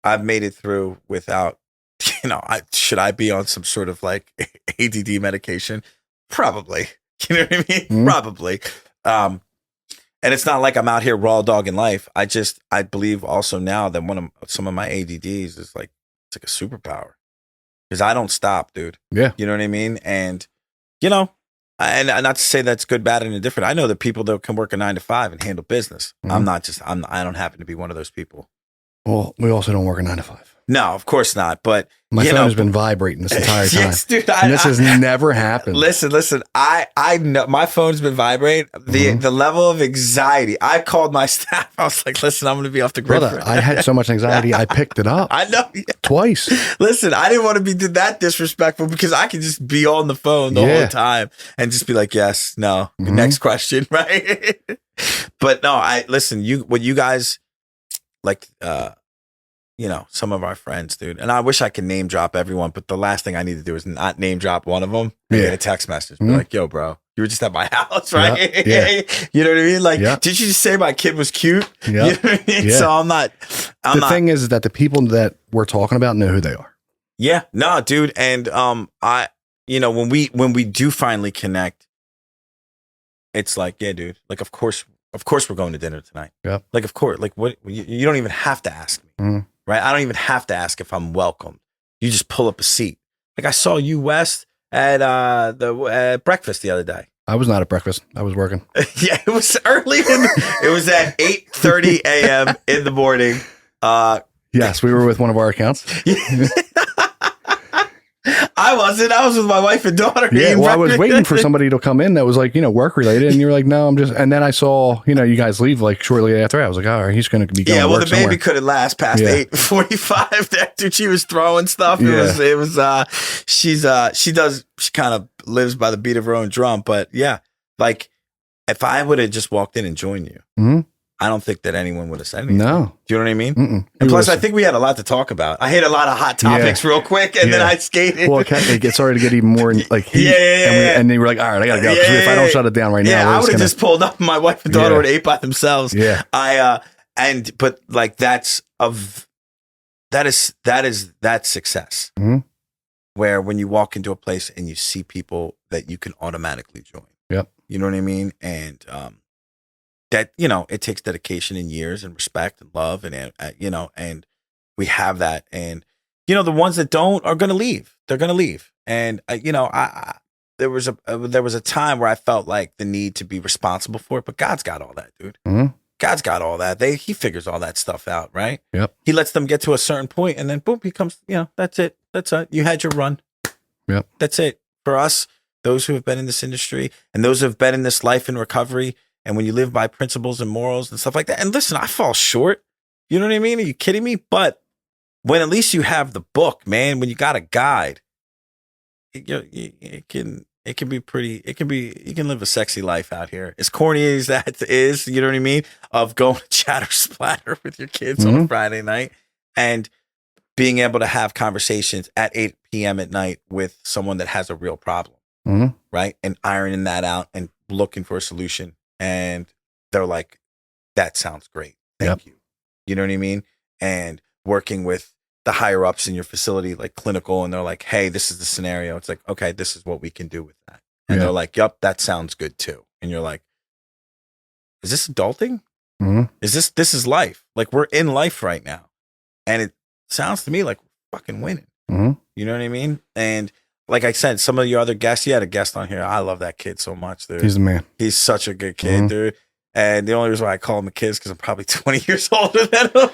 I've made it through without, should I be on some sort of like ADD medication? Probably. You know what I mean? Mm-hmm. Probably. And it's not like I'm out here raw dogging life. I believe also now that some of my ADDs is like, it's like a superpower because I don't stop, dude. Yeah. You know what I mean? And, and not to say that's good, bad, and indifferent. I know that people that can work a 9 to 5 and handle business. Mm-hmm. I don't happen to be one of those people. Well, we also don't work a 9 to 5. No, of course not. But my phone has been vibrating this entire time. Yes, dude. This has never happened. Listen. I know my phone's been vibrating. The level of anxiety. I called my staff. I was like, listen, I'm going to be off the grid. Brother, I had so much anxiety. I picked it up. I know. Twice. Listen, I didn't want to be that disrespectful because I could just be on the phone the whole time and just be like, yes, no, next question, right? But no, what you guys like, some of our friends, dude. And I wish I could name drop everyone, but the last thing I need to do is not name drop one of them and get a text message. Be like, yo, bro, you were just at my house, right? Yeah. You know what I mean? Like, did you just say my kid was cute? Yeah. You know what I mean? Yeah. So the thing is that the people that we're talking about know who they are. Yeah. No, dude. And when we do finally connect, it's like, yeah, dude, like, of course we're going to dinner tonight. Yeah. Like, of course, like what you don't even have to ask me. Mm-hmm. Right? I don't even have to ask if I'm welcome. You just pull up a seat. Like I saw you, West, at breakfast the other day. I was not at breakfast. I was working. Yeah, it was early. It was at 8:30 a.m. in the morning. Yes, we were with one of our accounts. I wasn't. I was with my wife and daughter. Yeah, well, I was waiting for somebody to come in that was like, work related. And you were like, no, I'm just, and then I saw, you guys leave like shortly after. I was like, all right, he's going to be going to work the baby somewhere. couldn't last past 8:45 after she was throwing stuff. It was, she kind of lives by the beat of her own drum. But yeah, like if I would have just walked in and joined you, mm-hmm. I don't think that anyone would have said anything. No. Do you know what I mean? Mm-mm. And plus, I think we had a lot to talk about. I hit a lot of hot topics real quick, and then I skated. Well, it started to get even more like heat. And they were like, all right, I got to go. If I don't shut it down right now, I would have just pulled up. My wife and daughter would have ate by themselves. Yeah. But like that's success. Mm-hmm. Where when you walk into a place and you see people that you can automatically join. Yep. You know what I mean? And that, it takes dedication and years and respect and love and we have that. And, the ones that don't are going to leave. They're going to leave. And, there was a time where I felt like the need to be responsible for it, but God's got all that, dude. Mm-hmm. God's got all that. He figures all that stuff out, right? Yep. He lets them get to a certain point and then boom, he comes, that's it. That's it. You had your run. Yep. That's it. For us, those who have been in this industry and those who have been in this life in recovery, and when you live by principles and morals and stuff like that, and listen, I fall short. You know what I mean? Are you kidding me? But when at least you have the book, man, when you got a guide, it can be pretty. You can live a sexy life out here. As corny as that is, you know what I mean? Of going to chatter splatter with your kids on a Friday night and being able to have conversations at 8 p.m. at night with someone that has a real problem, right? And ironing that out and looking for a solution. And they're like, that sounds great. Thank you. You know what I mean? And working with the higher ups in your facility, like clinical, and they're like, hey, this is the scenario. It's like, okay, this is what we can do with that. And they're like, yep, that sounds good too. And you're like, is this adulting? Mm-hmm. This is life. Like we're in life right now. And it sounds to me like we're fucking winning. Mm-hmm. You know what I mean? And like I said, some of your other guests, you had a guest on here. I love that kid so much, dude. He's the man. He's such a good kid, dude. And the only reason why I call him a kid is because I'm probably 20 years older than him.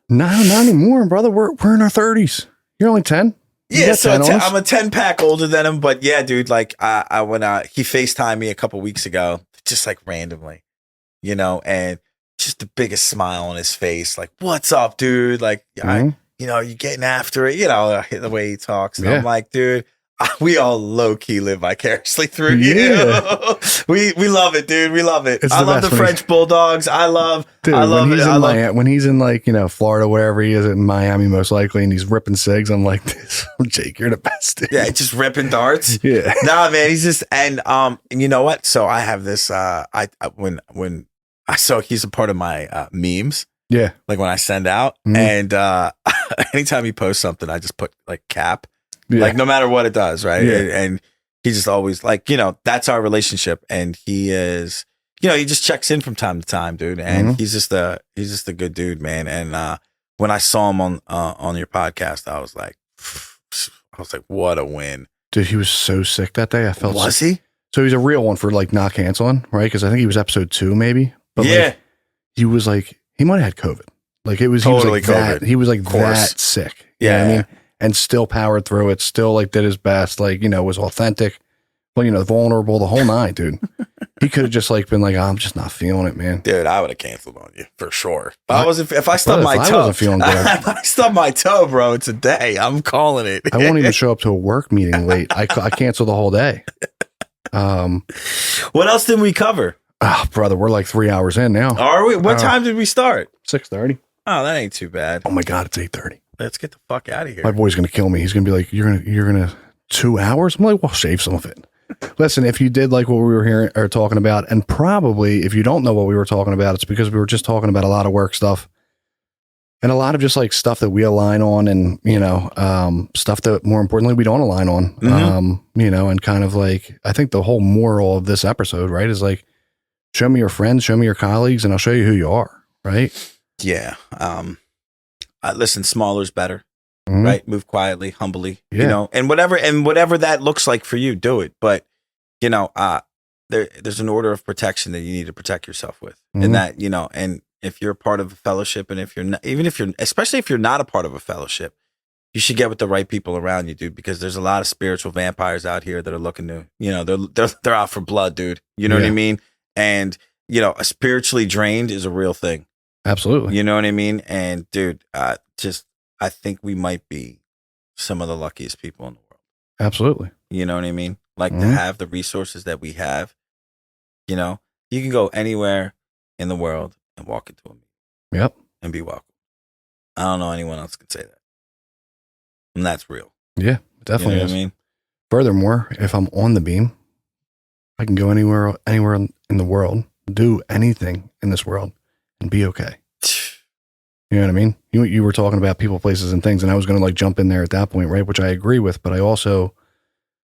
No, not anymore, brother. We're in our 30s. You're only 10. Yeah, so I'm a 10-pack older than him. But yeah, dude, like I when he FaceTimed me a couple weeks ago, just like randomly, and just the biggest smile on his face. Like, what's up, dude? Like, you're getting after it, the way he talks. And I'm like, dude, we all low key live vicariously through you. We love it, dude. We love it. I love the French Bulldogs. I love it. When he's in like, Florida, wherever he is in Miami, most likely, and he's ripping cigs, I'm like, Jake, you're the best, dude. Yeah, just ripping darts. Yeah. Nah, man, he's just, and you know what? So I have this, so he's a part of my memes. Yeah. Like when I send out and anytime he posts something, I just put like cap. Yeah. Like no matter what it does, right? Yeah. And he just always like, that's our relationship. And he is, he just checks in from time to time, dude. And he's just a good dude, man. And when I saw him on your podcast, I was like, what a win. Dude, he was so sick that day. I felt Was he? So he's a real one for like not canceling, right? Because I think he was episode 2 maybe. But like, he was like, he might have had COVID. Like it was totally he was like COVID. He was like that sick. You know what I mean? And still powered through it, still like did his best, like, was authentic, but vulnerable, the whole nine, dude. He could have just like been like, oh, I'm just not feeling it, man. Dude, I would have canceled on you for sure. If I stubbed my toe, I wasn't feeling good. If I stubbed my toe, bro, it's a day. I'm calling it. I won't even show up to a work meeting late. I canceled the whole day. What else did we cover? Oh, brother, we're like 3 hours in now. Are we? What time did we start? 6:30. Oh, that ain't too bad. Oh my God, it's 8:30. Let's get the fuck out of here. My boy's gonna kill me. He's gonna be like, "You're gonna 2 hours." I'm like, "Well, shave some of it." Listen, if you did like what we were hearing or talking about, and probably if you don't know what we were talking about, it's because we were just talking about a lot of work stuff and a lot of just like stuff that we align on, and stuff that more importantly we don't align on. And kind of like I think the whole moral of this episode, right, is like, show me your friends, show me your colleagues, and I'll show you who you are, right? Yeah. Listen, smaller's better, right? Move quietly, humbly, and whatever that looks like for you, do it. But there's an order of protection that you need to protect yourself with. And that, and if you're a part of a fellowship, and if you're not, especially if you're not a part of a fellowship, you should get with the right people around you, dude, because there's a lot of spiritual vampires out here that are looking to, they're out for blood, dude. You know what I mean? And, a spiritually drained is a real thing. Absolutely. You know what I mean? And dude, I think we might be some of the luckiest people in the world. Absolutely. You know what I mean? Like to have the resources that we have, you can go anywhere in the world and walk into a meeting. Yep. And be welcome. I don't know anyone else can say that. And that's real. Yeah, definitely is. I mean? Furthermore, if I'm on the beam, I can go anywhere in the world, do anything in this world, and be okay. You know what I mean? You were talking about people, places, and things, and I was going to jump in there at that point, right? Which I agree with, but I also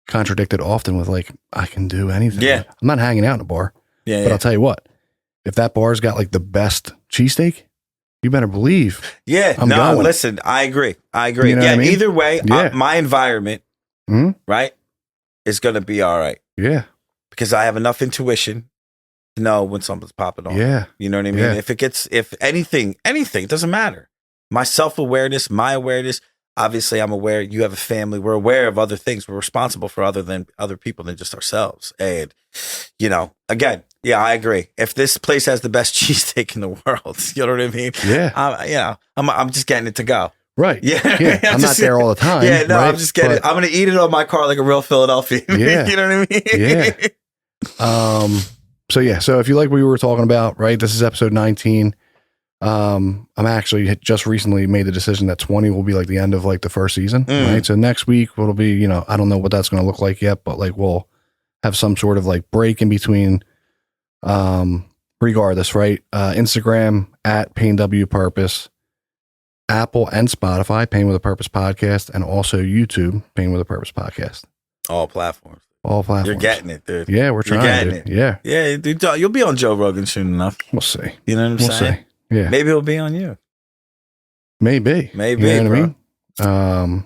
contradicted often with I can do anything. Yeah. I'm not hanging out in a bar. Yeah. But I'll tell you what, if that bar's got the best cheesesteak, you better believe. Yeah. I'm going. Listen, I agree. You know what I mean? Either way, my environment, right, is going to be all right. Yeah. Because I have enough intuition to know when something's popping off. Yeah. You know what I mean? Yeah. If anything, it doesn't matter. My self-awareness, my awareness, obviously I'm aware you have a family. We're aware of other things. We're responsible for other people than just ourselves. And, again, yeah, I agree. If this place has the best cheesesteak in the world, you know what I mean? Yeah. I'm just getting it to go. Right. Yeah. Yeah. I'm not there all the time. Yeah, no, right? I'm just getting it. I'm going to eat it on my car like a real Philadelphian. Yeah. You know what I mean? Yeah. So if you like what we were talking about, right, this is episode 19. I'm actually just recently made the decision that 20 will be the end of the first season. Right. So next week it'll be, I don't know what that's going to look like yet, but we'll have some sort of break in between, regardless, right? Instagram at Pain W Purpose, Apple and Spotify, Pain with a Purpose podcast, and also YouTube, Pain with a Purpose podcast. All platforms. You're getting it, dude. Yeah, we're trying. You're getting it. Yeah. Yeah, dude. You'll be on Joe Rogan soon enough. We'll see. You know what I'm saying? See. Yeah. Maybe he'll be on you. Maybe. You know what bro.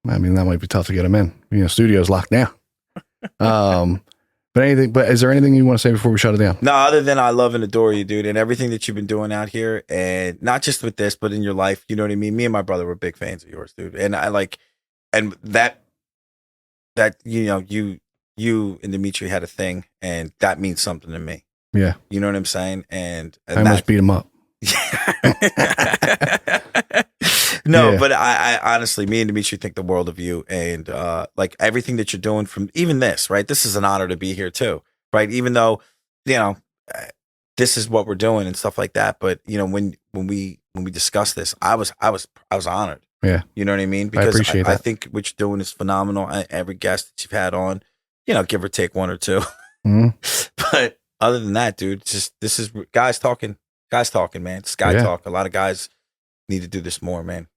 I mean? That might be tough to get him in. Studio's locked down. But is there anything you want to say before we shut it down? No, other than I love and adore you, dude, and everything that you've been doing out here, and not just with this, but in your life. You know what I mean? Me and my brother were big fans of yours, dude. And and that you and Dimitri had a thing, and that means something to me. Yeah. You know what I'm saying? And I almost beat him up. No, but I honestly, me and Dimitri think the world of you, and everything that you're doing from even this, right? This is an honor to be here too, right? Even though, this is what we're doing and stuff like that. But when we discussed this, I was honored. Yeah. You know what I mean? I appreciate that. I think what you're doing is phenomenal. Every guest that you've had on, give or take one or two. But other than that, dude, this is guys talking, man. It's guy talk. A lot of guys need to do this more, man.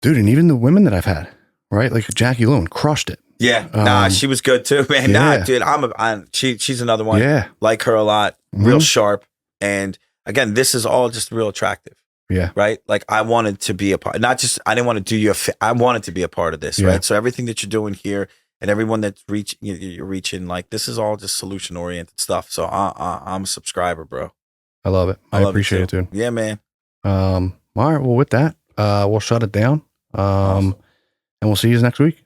Dude, and even the women that I've had, right? Jackie Lewin crushed it. Yeah. She was good too, man. Yeah. Nah, dude, she's another one. Yeah. Like her a lot. Real sharp. And again, this is all just real attractive. Yeah. Right. I wanted to be a part, I didn't want to do you I wanted to be a part of this. Right. So everything that you're doing here and everyone that's you're reaching, this is all just solution oriented stuff. So I'm a subscriber, bro. I love it. I appreciate it, dude. Yeah, man. All right. Well, with that, we'll shut it down. Awesome. And we'll see you next week.